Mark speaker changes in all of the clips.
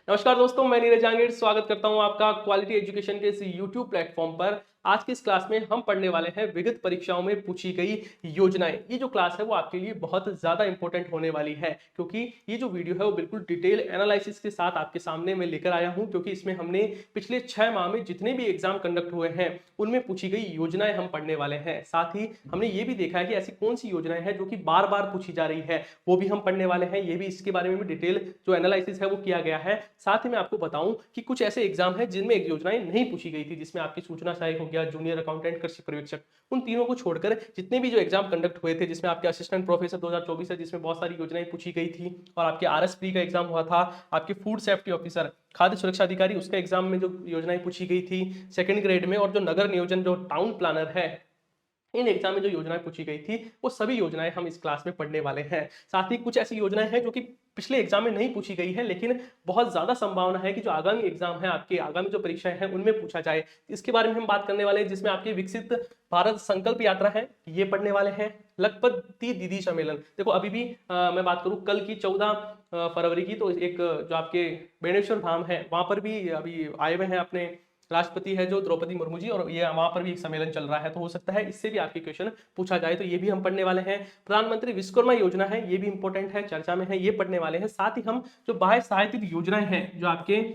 Speaker 1: नमस्कार दोस्तों, मैं नीरज जांगीर स्वागत करता हूं आपका क्वालिटी एजुकेशन के इस यूट्यूब प्लेटफॉर्म पर। आज की इस क्लास में हम पढ़ने वाले हैं विगत परीक्षाओं में पूछी गई योजनाएं। ये जो क्लास है वो आपके लिए बहुत ज्यादा इंपॉर्टेंट होने वाली है, क्योंकि ये जो वीडियो है वो बिल्कुल डिटेल एनालिसिस के साथ आपके सामने मैं लेकर आया हूं। क्योंकि इसमें हमने पिछले 6 माह में जितने भी एग्जाम कंडक्ट हुए हैं उनमें पूछी गई योजनाएं हम पढ़ने वाले हैं। साथ ही हमने ये भी देखा है कि ऐसी कौन सी योजनाएं हैं जो कि बार बार पूछी जा रही है, वो भी हम पढ़ने वाले हैं। ये भी, इसके बारे में भी डिटेल जो एनालिसिस है वो किया गया है। साथ ही मैं आपको बताऊं कि कुछ ऐसे एग्जाम हैं जिनमें एक योजनाएं नहीं पूछी गई थी, जिसमें आपकी सूचना सहायक हो गया, जूनियर अकाउंटेंट, कृषि पर्यवेक्षक, उन तीनों को छोड़कर जितने भी जो एग्जाम कंडक्ट हुए थे, जिसमें आपके असिस्टेंट प्रोफेसर 2024 है जिसमें बहुत सारी योजनाएं पूछी गई थी, और आपके आरएस प्री का एग्जाम हुआ था, आपके फूड सेफ्टी ऑफिसर, खाद्य सुरक्षा अधिकारी, उसका एग्जाम में जो योजनाएं पूछी गई थी सेकंड ग्रेड में, और जो नगर नियोजन जो टाउन प्लानर है, इन एग्जाम में जो योजनाएं पूछी गई थी वो सभी योजनाएं हम इस क्लास में पढ़ने वाले हैं। साथ ही कुछ ऐसी योजनाएं हैं जो कि पिछले एग्जाम में नहीं पूछी गई है, लेकिन बहुत ज्यादा संभावना है कि जो आगामी एग्जाम है, आपके आगामी जो परीक्षाएं हैं उनमें पूछा जाए। इसके बारे में हम बात करने वाले हैं, जिसमें आपकी विकसित भारत संकल्प यात्रा है, ये पढ़ने वाले हैं। लखपति दीदी सम्मेलन, देखो अभी भी मैं बात करूं कल की 14 फरवरी की, तो एक जो आपके बेणेश्वर धाम है वहां पर भी अभी आए हुए हैं अपने राष्ट्रपति है जो द्रौपदी मुर्मू जी, और ये वहां पर भी एक सम्मेलन चल रहा है, तो हो सकता है इससे भी आपके क्वेश्चन पूछा जाए, तो ये भी हम पढ़ने वाले हैं। प्रधानमंत्री विश्वकर्मा योजना है, ये भी इंपॉर्टेंट है, चर्चा में है, ये पढ़ने वाले हैं। साथ ही हम जो बाह्य सहायतित योजनाएं हैं जो आपके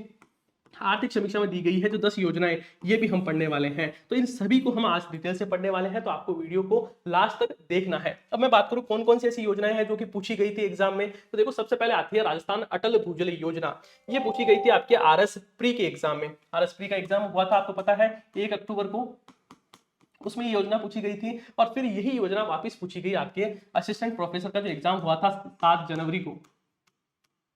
Speaker 1: आर्थिक समीक्षा में दी गई है, जो 10 योजनाएं, ये भी हम पढ़ने वाले हैं। तो इन सभी को हम आज डिटेल से पढ़ने वाले हैं, तो आपको वीडियो को लास्ट तक देखना है। अब मैं बात करूं कौन कौन सी ऐसी योजनाएं हैं जो कि पूछी गई थी एग्जाम में, तो देखो सबसे पहले आती है राजस्थान अटल भूजल योजना। ये पूछी गई थी आपके आरएस प्री के एग्जाम में। आरएस प्री का एग्जाम हुआ था, आपको पता है, 1 अक्टूबर को, उसमें ये योजना पूछी गई थी। और फिर यही योजना वापस पूछी गई आपके असिस्टेंट प्रोफेसर का जो एग्जाम हुआ था 7 जनवरी को,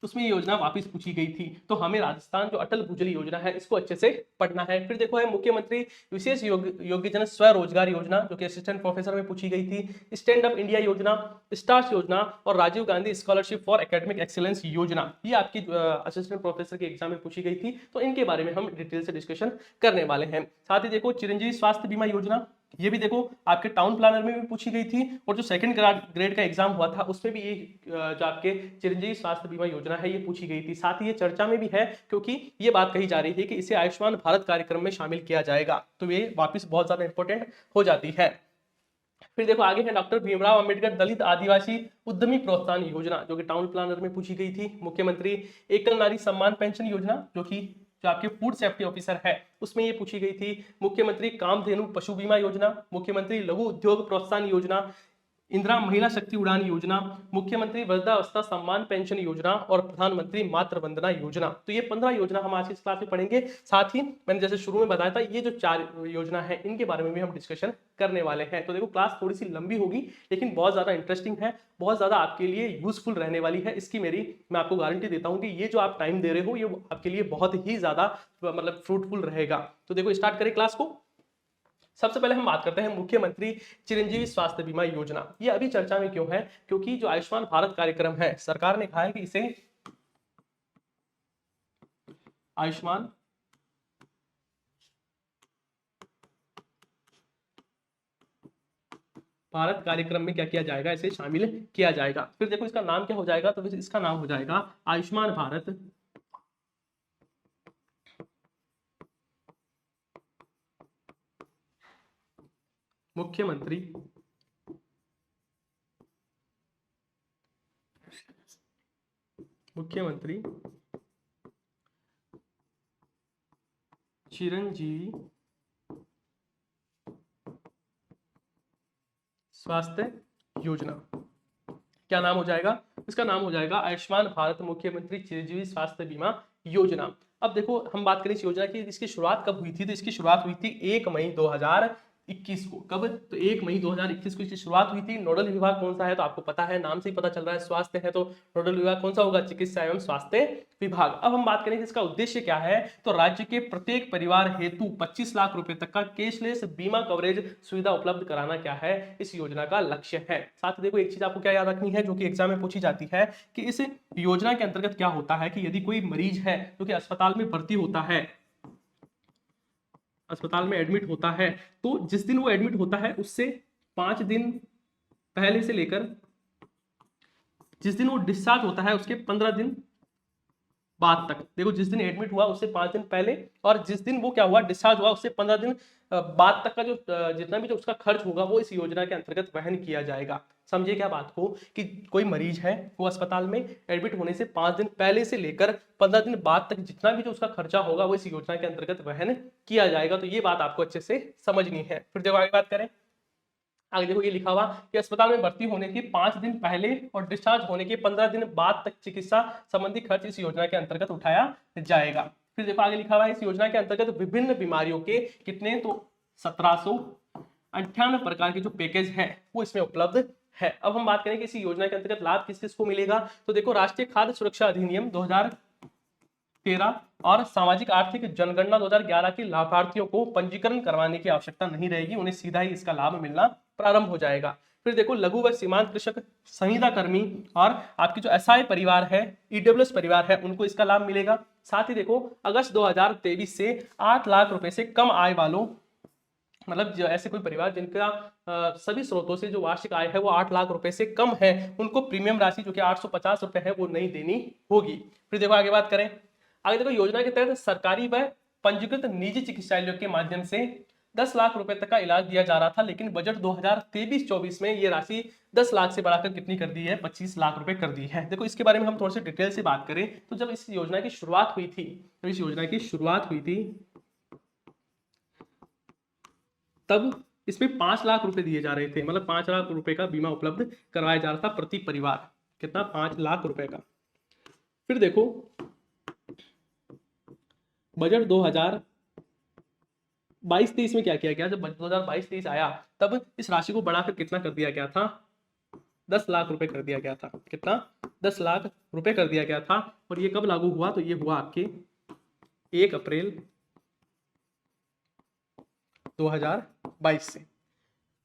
Speaker 1: उसमें ये योजना वापस पूछी गई थी। तो हमें राजस्थान जो अटल भूजल योजना है इसको अच्छे से पढ़ना है। फिर देखो है मुख्यमंत्री विशेष योग्यजन स्वरोजगार योजना, जो कि असिस्टेंट प्रोफेसर में पूछी गई थी। स्टैंड अप इंडिया योजना, स्टार्स योजना, और Rajiv Gandhi scholarship for academic excellence योजना, ये आपकी असिस्टेंट प्रोफेसर के एग्जाम में पूछी गई थी। तो इनके बारे में हम डिटेल से डिस्कशन करने वाले हैं। साथ ही देखो चिरंजीवी स्वास्थ्य बीमा योजना, ये भी देखो आपके टाउन प्लानर में भी पूछी गई थी, और जो सेकंड ग्रेड का एग्जाम हुआ था उसमें भी ये जो आपके चिरंजीवी स्वास्थ्य बीमा योजना है ये पूछी गई थी। साथ ही ये चर्चा में भी है, क्योंकि ये बात कही जा रही है कि इसे आयुष्मान भारत कार्यक्रम में शामिल किया जाएगा, तो ये वापस बहुत ज्यादा इंपॉर्टेंट हो जाती है। फिर देखो आगे है डॉक्टर भीमराव अंबेडकर दलित आदिवासी उद्यमी प्रोत्साहन योजना, जो कि टाउन प्लानर में पूछी गई थी। मुख्यमंत्री एकल नारी सम्मान पेंशन योजना, जो आपके फूड सेफ्टी ऑफिसर है उसमें ये पूछी गई थी। मुख्यमंत्री कामधेनु पशु बीमा योजना, मुख्यमंत्री लघु उद्योग प्रोत्साहन योजना, इंदिरा महिला शक्ति उड़ान योजना, मुख्यमंत्री वृद्धावस्था सम्मान पेंशन योजना, और प्रधानमंत्री मातृ वंदना योजना। तो ये 15 योजना हम आज की इस क्लास में पढ़ेंगे। साथ ही मैंने जैसे शुरू में बताया था, ये जो 4 योजना है इनके बारे में भी हम डिस्कशन करने वाले हैं। तो देखो क्लास थोड़ी सी लंबी होगी, लेकिन बहुत ज्यादा इंटरेस्टिंग है, बहुत ज्यादा आपके लिए यूजफुल रहने वाली है। इसकी मैं आपको गारंटी देता हूं कि ये जो आप टाइम दे रहे हो ये आपके लिए बहुत ही ज्यादा मतलब फ्रूटफुल रहेगा। तो देखो स्टार्ट करें क्लास को। सबसे पहले हम बात करते हैं मुख्यमंत्री चिरंजीवी स्वास्थ्य बीमा योजना। ये अभी चर्चा में क्यों है, क्योंकि जो आयुष्मान भारत कार्यक्रम है, सरकार ने कहा है कि इसे आयुष्मान भारत कार्यक्रम में क्या किया जाएगा, इसे शामिल किया जाएगा। फिर देखो इसका नाम क्या हो जाएगा, तो फिर इसका नाम हो जाएगा आयुष्मान भारत मुख्यमंत्री चिरंजीवी स्वास्थ्य योजना। क्या नाम हो जाएगा, इसका नाम हो जाएगा आयुष्मान भारत मुख्यमंत्री चिरंजीवी स्वास्थ्य बीमा योजना। अब देखो हम बात करें इस योजना की, इसकी शुरुआत कब हुई थी, तो इसकी शुरुआत हुई थी 1 मई 2021 को। कब, तो 1 मई 2021 को इसकी शुरुआत हुई थी। नोडल विभाग कौन सा है, तो आपको पता है, नाम से ही पता चल रहा है, स्वास्थ्य है, तो नोडल विभाग कौन सा होगा, चिकित्सा एवं स्वास्थ्य विभाग। अब हम बात करें कि इसका उद्देश्य क्या है, तो राज्य के प्रत्येक परिवार हेतु 25 लाख रुपए तक का कैशलेस बीमा कवरेज सुविधा उपलब्ध कराना क्या है, इस योजना का लक्ष्य है। साथ ही देखो एक चीज आपको क्या याद रखनी है, जो कि एग्जाम में पूछी जाती है, कि इस योजना के अंतर्गत क्या होता है कि यदि कोई मरीज है जो कि अस्पताल में भर्ती होता है, अस्पताल में एडमिट होता है, तो जिस दिन वो एडमिट होता है उससे 5 दिन पहले से लेकर जिस दिन वो डिस्चार्ज होता है उसके 15 दिन बाद तक। देखो जिस दिन एडमिट हुआ उससे 5 दिन पहले और जिस दिन वो क्या हुआ डिस्चार्ज हुआ उससे 15 दिन बाद तक का जो जितना भी जो उसका खर्च होगा वो इस योजना के अंतर्गत वहन किया जाएगा। समझिए क्या बात को कि कोई मरीज है वो अस्पताल में एडमिट होने से 5 दिन पहले से लेकर 15 दिन बाद तक जितना भी जो उसका खर्चा होगा वो इस योजना के अंतर्गत वहन किया जाएगा। तो ये बात आपको अच्छे से समझनी है। फिर देखो आगे बात करें, आगे देखो ये लिखा हुआ कि अस्पताल में भर्ती होने के 5 दिन पहले और डिस्चार्ज होने के 15 दिन बाद तक चिकित्सा संबंधी खर्च इस योजना के अंतर्गत उठाया जाएगा। फिर देखो आगे लिखा हुआ है इस योजना के अंतर्गत विभिन्न बीमारियों के कितने तो 1798 प्रकार के जो पैकेज है वो इसमें उपलब्ध है। अब हम बात करें कि इस योजना के अंतर्गत लाभ किस किस को मिलेगा। तो देखो राष्ट्रीय खाद्य सुरक्षा अधिनियम 2013 और सामाजिक आर्थिक जनगणना 2011 के लाभार्थियों को पंजीकरण करवाने की आवश्यकता नहीं रहेगी, उन्हें सीधा ही इसका लाभ मिलना प्रारंभ हो जाएगा। फिर देखो लघु व सीमांत कृषक संविदा कर्मी और आपकी जो एसआई परिवार है, ईडब्ल्यूएस परिवार है, उनको इसका लाभ मिलेगा। साथ ही देखो अगस्त 2023 से 8 लाख रुपए से कम आय वालों, मतलब जो ऐसे कोई परिवार जिनका सभी स्रोतों से जो वार्षिक आय है वो 8 लाख रुपए से कम है, उनको प्रीमियम राशि जो कि 850 रुपए है वो नहीं देनी होगी। फिर देखो आगे बात करें, आगे देखो योजना के तहत सरकारी व पंजीकृत निजी चिकित्सालयों के माध्यम से 10 लाख रुपए तक का इलाज दिया जा रहा था, लेकिन बजट 2023-24 में ये राशि 10 लाख से बढ़ाकर कितनी कर दी है, 25 लाख रुपए कर दी है। देखो इसके बारे में हम थोड़े से डिटेल से बात करें तो जब इस योजना की शुरुआत हुई थी तब इसमें 5 लाख रुपए दिए जा रहे थे, मतलब 5 लाख रुपए का बीमा उपलब्ध करवाया जा रहा था प्रति परिवार। कितना, 5 लाख रुपए का। फिर देखो बजट 2022-23 में क्या किया गया, जब बजट 2022-23 आया तब इस राशि को बढ़ाकर कितना कर दिया गया था, 10 लाख रुपए कर दिया गया था। कितना, 10 लाख रुपए कर दिया गया था। और ये कब लागू हुआ, तो ये हुआ आपके 1 अप्रैल 2022 से।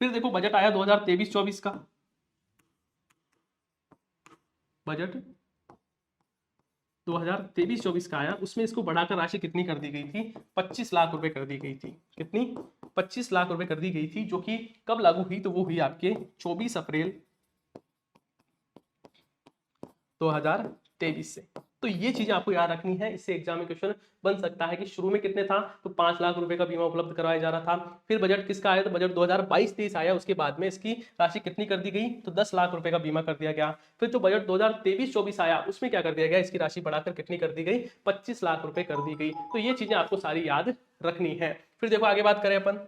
Speaker 1: फिर देखो बजट आया 2023-24 का, बजट 2023-24 का आया, उसमें इसको बढ़ाकर राशि कितनी कर दी गई थी, 25 लाख रुपए कर दी गई थी। कितनी, 25 लाख रुपए कर दी गई थी, जो कि कब लागू हुई, तो वो हुई आपके 24 अप्रैल 2023 से। तो ये चीजें आपको याद रखनी है, इससे एग्जाम में क्वेश्चन बन सकता है कि शुरू में कितने था, तो 5 लाख रुपए का बीमा उपलब्ध करवाया जा रहा था। फिर बजट किसका आया, तो बजट 2022-23 आया, उसके बाद में इसकी राशि कितनी कर दी गई, तो 10 लाख रुपए का बीमा कर दिया गया। फिर जो बजट 2023-24 आया उसमें क्या कर दिया गया, इसकी राशि बढ़ाकर कितनी कर दी गई, 25 लाख रुपए कर दी गई। तो ये चीजें आपको सारी याद रखनी है। फिर देखो आगे बात करें अपन,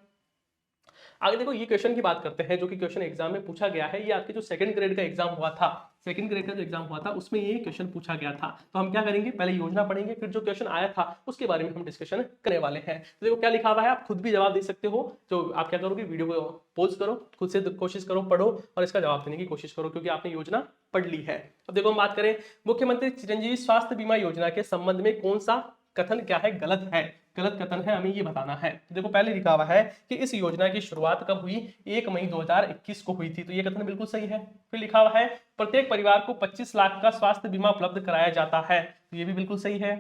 Speaker 1: आगे देखो ये क्वेश्चन की बात करते हैं जो कि क्वेश्चन एग्जाम में पूछा गया है। ये आपके जो सेकंड ग्रेड का एग्जाम हुआ था, सेकंड ग्रेड का जो एग्जाम हुआ था उसमें ये क्वेश्चन पूछा गया था। तो हम क्या करेंगे, पहले योजना पढ़ेंगे, फिर जो क्वेश्चन आया था उसके बारे में हम डिस्कशन करने वाले हैं। तो देखो क्या लिखा हुआ है, आप खुद भी जवाब दे सकते हो। जो आप क्या करोगे, वीडियो को पॉज करो, खुद से कोशिश करो, पढ़ो और इसका जवाब देने की कोशिश करो, क्योंकि आपने योजना पढ़ ली है। अब देखो हम बात करें मुख्यमंत्री चिरंजीवी स्वास्थ्य बीमा योजना के संबंध में कौन सा कथन क्या है, गलत है, गलत कथन है, हमें ये बताना है। तो देखो पहले लिखा हुआ है कि इस योजना की शुरुआत कब हुई, 1 मई 2021 को हुई थी, तो ये कथन बिल्कुल सही है। फिर लिखा हुआ है प्रत्येक परिवार को 25 लाख का स्वास्थ्य बीमा उपलब्ध कराया जाता है, तो ये भी बिल्कुल सही है।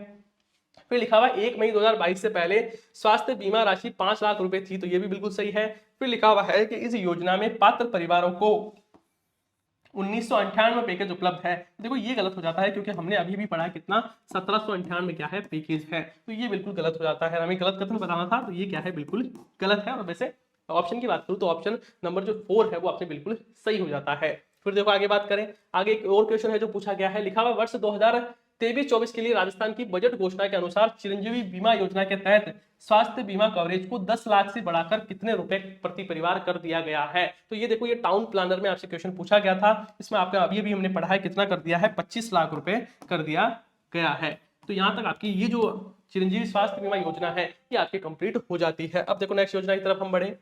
Speaker 1: फिर लिखा हुआ 1 मई 2022 से पहले स्वास्थ्य बीमा राशि 5 लाख रुपए थी, तो ये भी बिल्कुल सही है। फिर लिखा हुआ है कि इस योजना में पात्र परिवारों को 1998 पैकेज उपलब्ध है। देखो ये गलत हो जाता है, क्योंकि हमने अभी भी पढ़ा कितना, 1798 क्या है, पैकेज है, तो ये बिल्कुल गलत हो जाता है। हमें गलत कथन बताना था, तो ये क्या है, बिल्कुल गलत है। और वैसे ऑप्शन की बात करूं तो ऑप्शन नंबर जो 4 है वो आपने बिल्कुल सही हो जाता है। फिर देखो आगे बात करें, आगे एक और क्वेश्चन है जो पूछा गया है, लिखा हुआ वर्ष 2023-24 के लिए राजस्थान की बजट घोषणा के अनुसार चिरंजीवी बीमा योजना के तहत स्वास्थ्य बीमा कवरेज को 10 लाख से बढ़ाकर कितने रुपए प्रति परिवार कर दिया गया है। तो ये देखो ये टाउन प्लानर में आपसे क्वेश्चन पूछा गया था, इसमें आपका अभी भी हमने पढ़ा है कितना कर दिया है, 25 लाख रुपए कर दिया गया है। तो यहाँ तक आपकी ये जो चिरंजीवी स्वास्थ्य बीमा योजना है ये आपकी कंप्लीट हो जाती है। अब देखो नेक्स्ट योजना की तरफ हम बढ़े।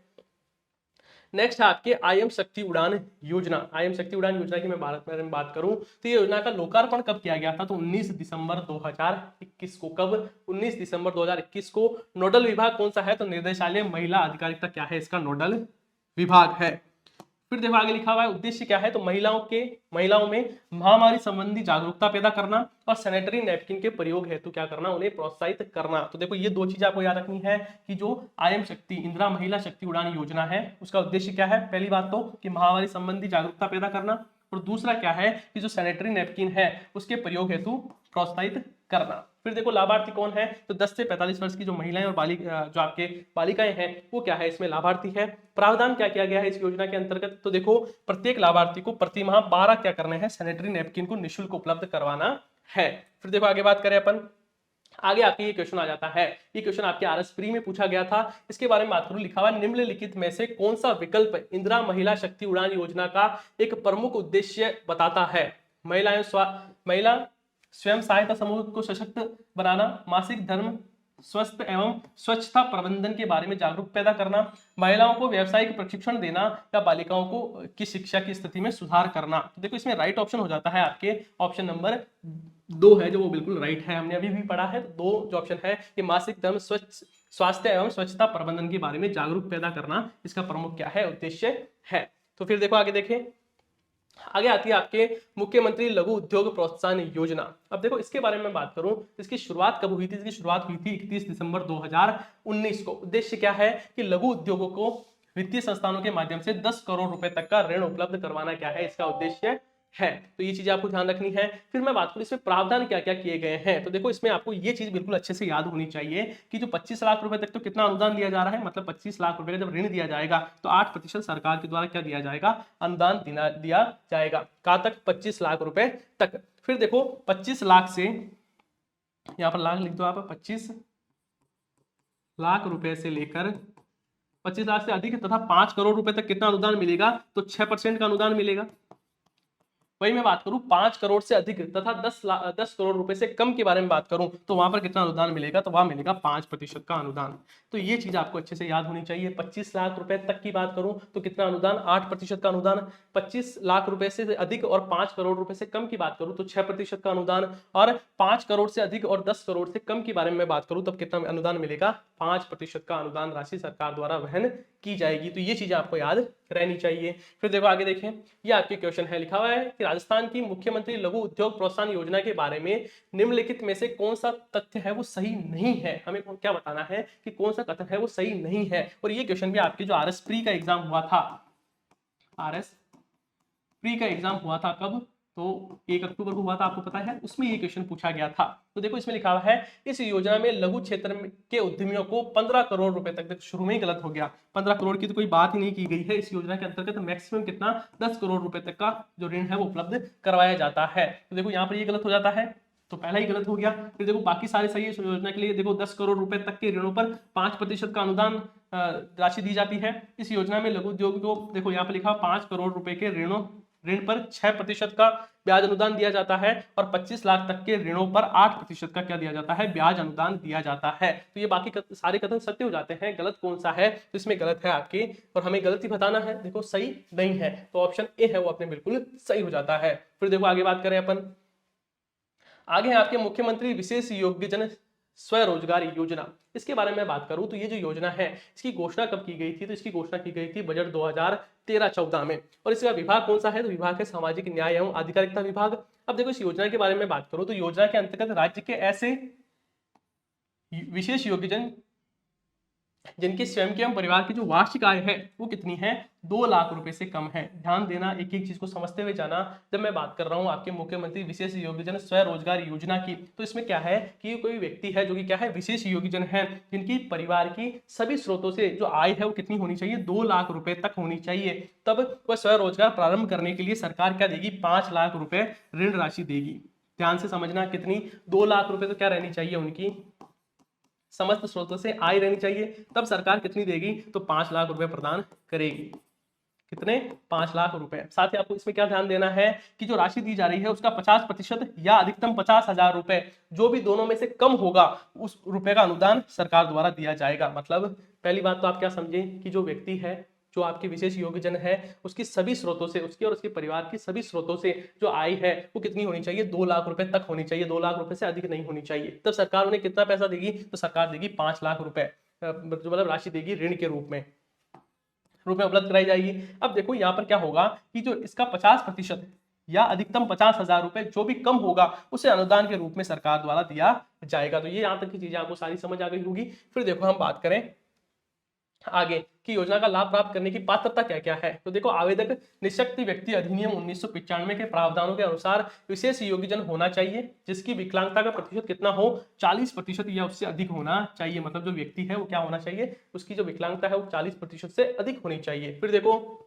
Speaker 1: नेक्स्ट है आपके आईएम शक्ति उड़ान योजना। आईएम शक्ति उड़ान योजना की मैं भारत में बात करूं तो ये योजना का लोकार्पण कब किया गया था, तो 19 दिसंबर 2021 को। कब, 19 दिसंबर 2021 को। नोडल विभाग कौन सा है, तो निर्देशालय महिला अधिकारिता क्या है, इसका नोडल विभाग है। फिर देखो आगे लिखा हुआ है उद्देश्य क्या है, तो महिलाओं में महामारी संबंधी जागरूकता पैदा करना और सैनिटरी नैपकिन के प्रयोग हेतु क्या करना, उन्हें प्रोत्साहित करना। तो देखो ये 2 चीजें आपको याद रखनी है कि जो आईएम शक्ति इंदिरा महिला शक्ति उड़ान योजना है उसका उद्देश्य क्या है। पहली बात तो कि महामारी संबंधी जागरूकता पैदा करना, और दूसरा क्या है कि जो सैनिटरी नैपकिन है उसके प्रयोग हेतु प्रोत्साहित करना। फिर देखो लाभार्थी कौन है, तो 10 से 45 वर्ष की जो महिलाएं और जो आपके बालिकाएं हैं वो क्या है इसमें लाभार्थी है। प्रावधान क्या किया गया है इस योजना के अंतर्गत, तो देखो प्रत्येक लाभार्थी को प्रति माह 12 क्या करने हैं, सैनिटरी नैपकिन को निःशुल्क उपलब्ध करवाना है। फिर देखो आगे बात करें अपन, आगे आपके ये क्वेश्चन आ जाता है, ये क्वेश्चन आपके आरएस प्री में पूछा गया था, इसके बारे में बात करूं, लिखा हुआ निम्नलिखित में से कौन सा विकल्प इंदिरा महिला शक्ति उड़ान योजना का एक प्रमुख उद्देश्य बताता है। महिला स्वयं सहायता समूह को सशक्त बनाना, मासिक धर्म स्वस्थ एवं स्वच्छता प्रबंधन के बारे में जागरूक पैदा करना, महिलाओं को व्यावसायिक प्रशिक्षण देना, या बालिकाओं को की शिक्षा की स्थिति में सुधार करना। तो देखो इसमें राइट ऑप्शन हो जाता है आपके ऑप्शन नंबर 2 है जो वो बिल्कुल राइट है, हमने अभी भी पढ़ा है। तो 2 जो ऑप्शन है कि मासिक धर्म स्वास्थ्य एवं स्वच्छता प्रबंधन के बारे में जागरूक पैदा करना इसका प्रमुख क्या है, उद्देश्य है। तो फिर देखो आगे देखें, आगे आती है आपके मुख्यमंत्री लघु उद्योग प्रोत्साहन योजना। अब देखो इसके बारे में बात करूं, इसकी शुरुआत कब हुई थी, इसकी शुरुआत हुई थी 31 दिसंबर 2019 को। उद्देश्य क्या है कि लघु उद्योगों को वित्तीय संस्थानों के माध्यम से 10 करोड़ रुपए तक का ऋण उपलब्ध करवाना क्या है, इसका उद्देश्य है। तो ये चीज आपको ध्यान रखनी है। फिर मैं बात करूं इसमें प्रावधान क्या क्या किए गए हैं, तो देखो इसमें आपको ये चीज बिल्कुल अच्छे से याद होनी चाहिए कि जो 25 लाख रुपए तक तो कितना अनुदान दिया जा रहा है, मतलब 25 लाख रुपए का जब ऋण दिया जाएगा तो 8% सरकार के द्वारा क्या दिया जाएगा, अनुदान दिया जाएगा। कहां तक, 25 लाख रुपए तक। फिर देखो 25 लाख से, यहाँ पर लाख लिख दो आप, 25 लाख रुपए से लेकर 25 लाख से अधिक तथा 5 करोड़ रुपए तक कितना अनुदान मिलेगा, तो 6% का अनुदान मिलेगा। वही मैं बात करूं 5 करोड़ से अधिक तथा 10 करोड़ रुपए से कम के बारे में बात करूं तो वहां पर कितना अनुदान मिलेगा, तो वहां मिलेगा 5% का अनुदान। तो ये चीज आपको अच्छे से याद होनी चाहिए। 25 लाख रुपए तक की बात करूं तो कितना अनुदान, 8% का अनुदान। 25 लाख रुपए से अधिक और 5 करोड़ रुपए से कम की बात करूं तो 6% का अनुदान। और 5 करोड़ से अधिक और 10 करोड़ से कम के बारे में बात करूं तब कितना अनुदान मिलेगा, 5% का अनुदान राशि सरकार द्वारा वहन की जाएगी। तो ये चीजें आपको याद रहनी चाहिए। फिर देखो आगे देखें, ये आपके क्वेश्चन है, लिखा हुआ है कि राजस्थान की मुख्यमंत्री लघु उद्योग प्रोत्साहन योजना के बारे में निम्नलिखित में से कौन सा तथ्य है वो सही नहीं है। हमें क्या बताना है कि कौन सा कथन है वो सही नहीं है। और ये क्वेश्चन भी आपके जो आरएस प्री का एग्जाम हुआ था, आरएस प्री का एग्जाम हुआ था कब, तो 1 अक्टूबर को हुआ था, आपको पता है, उसमें ये क्वेश्चन पूछा गया था। तो देखो इसमें लिखा हुआ है इस योजना में लघु क्षेत्र के उद्यमियों को 15 करोड़ रुपए तक, देखो शुरू में ही गलत हो गया, 15 करोड़ की तो कोई बात ही नहीं की गई है। इस योजना के अंतर्गत मैक्सिमम कितना, 10 करोड़ रुपए तक का जो ऋण है वो उपलब्ध करवाया जाता है। तो देखो यहाँ पर ये गलत हो जाता है, तो पहला ही गलत हो गया। फिर देखो बाकी सारे सही है। इस योजना के लिए देखो 10 करोड़ रुपए तक के ऋणों पर 5% का अनुदान राशि दी जाती है। इस योजना में लघु उद्योग को देखो यहाँ पर लिखा 5 करोड़ रुपए के ऋण पर 6% का ब्याज अनुदान दिया जाता है और 25 लाख तक के ऋणों पर 8% का क्या दिया जाता है, ब्याज अनुदान दिया जाता है। तो ये बाकी सारे कथन सत्य हो जाते हैं। गलत कौन सा है, तो इसमें गलत है आपके, और हमें गलत ही बताना है। देखो सही नहीं है, तो ऑप्शन ए है वो अपने बिल्कुल सही हो जाता है। फिर देखो आगे बात करें अपन, आगे है आपके मुख्यमंत्री विशेष योग्यजन स्वरोजगार योजना। इसके बारे में बात करूं तो ये जो योजना है इसकी घोषणा कब की गई थी, तो इसकी घोषणा की गई थी बजट 2013-14 में। और इसका विभाग कौन सा है, तो विभाग है सामाजिक न्याय एवं आधिकारिकता विभाग। अब देखो इस योजना के बारे में बात करूं तो योजना के अंतर्गत राज्य के ऐसे विशेष योग्यजन जिनके स्वयं के एवं परिवार की जो वार्षिक आय है वो कितनी है, 2 लाख रुपए से कम है। ध्यान देना, एक एक चीज को समझते हुए जाना। जब मैं बात कर रहा हूं आपके मुख्यमंत्री विशेष योग्यजन स्वरोजगार योजना की, तो इसमें क्या है कि कोई व्यक्ति है जो कि क्या है, विशेष योग्यजन है, जिनकी परिवार की सभी स्रोतों से जो आय है वो कितनी होनी चाहिए, 2 लाख रुपए तक होनी चाहिए। तब वह स्वरोजगार प्रारंभ करने के लिए सरकार क्या देगी, 5 लाख रुपए ऋण राशि देगी। ध्यान से समझना, कितनी, 2 लाख रुपए तो क्या रहनी चाहिए, उनकी समस्त स्रोतों से आय रहनी चाहिए। तब सरकार कितनी देगी, तो 5 लाख रुपए प्रदान करेगी। कितने, 5 लाख रुपए। साथ ही आपको इसमें क्या ध्यान देना है कि जो राशि दी जा रही है उसका 50% या अधिकतम 50,000 रुपए, जो भी दोनों में से कम होगा उस रुपए का अनुदान सरकार द्वारा दिया जाएगा। मतलब पहली बात तो आप क्या समझे कि जो व्यक्ति है, जो आपके विशेष योग्यजन है, उसकी सभी स्रोतों से, उसके और उसके परिवार की सभी स्रोतों से जो आय है वो कितनी होनी चाहिए, 2 लाख रुपए तक होनी चाहिए, 2 लाख रुपए से अधिक नहीं होनी चाहिए। तब सरकार उन्हें कितना पैसा देगी, तो सरकार देगी 5 लाख रुपए, मतलब राशि देगी ऋण के रूप में उपलब्ध कराई जाएगी। अब देखो यहाँ पर क्या होगा कि जो इसका 50% या अधिकतम 50,000 रुपए जो भी कम होगा उसे अनुदान के रूप में सरकार द्वारा दिया जाएगा। तो ये यहाँ तक की चीजें आपको सारी समझ आ गई होगी। फिर देखो हम बात करें आगे की योजना का लाभ प्राप्त करने की पात्रता क्या क्या है। तो देखो, आवेदक निःशक्त व्यक्ति अधिनियम 1995 के प्रावधानों के अनुसार विशेष योग्यजन होना चाहिए, जिसकी विकलांगता का प्रतिशत कितना हो, 40% या उससे अधिक होना चाहिए। मतलब जो व्यक्ति है वो क्या होना चाहिए, उसकी जो विकलांगता है वो 40% से अधिक होनी चाहिए। फिर देखो,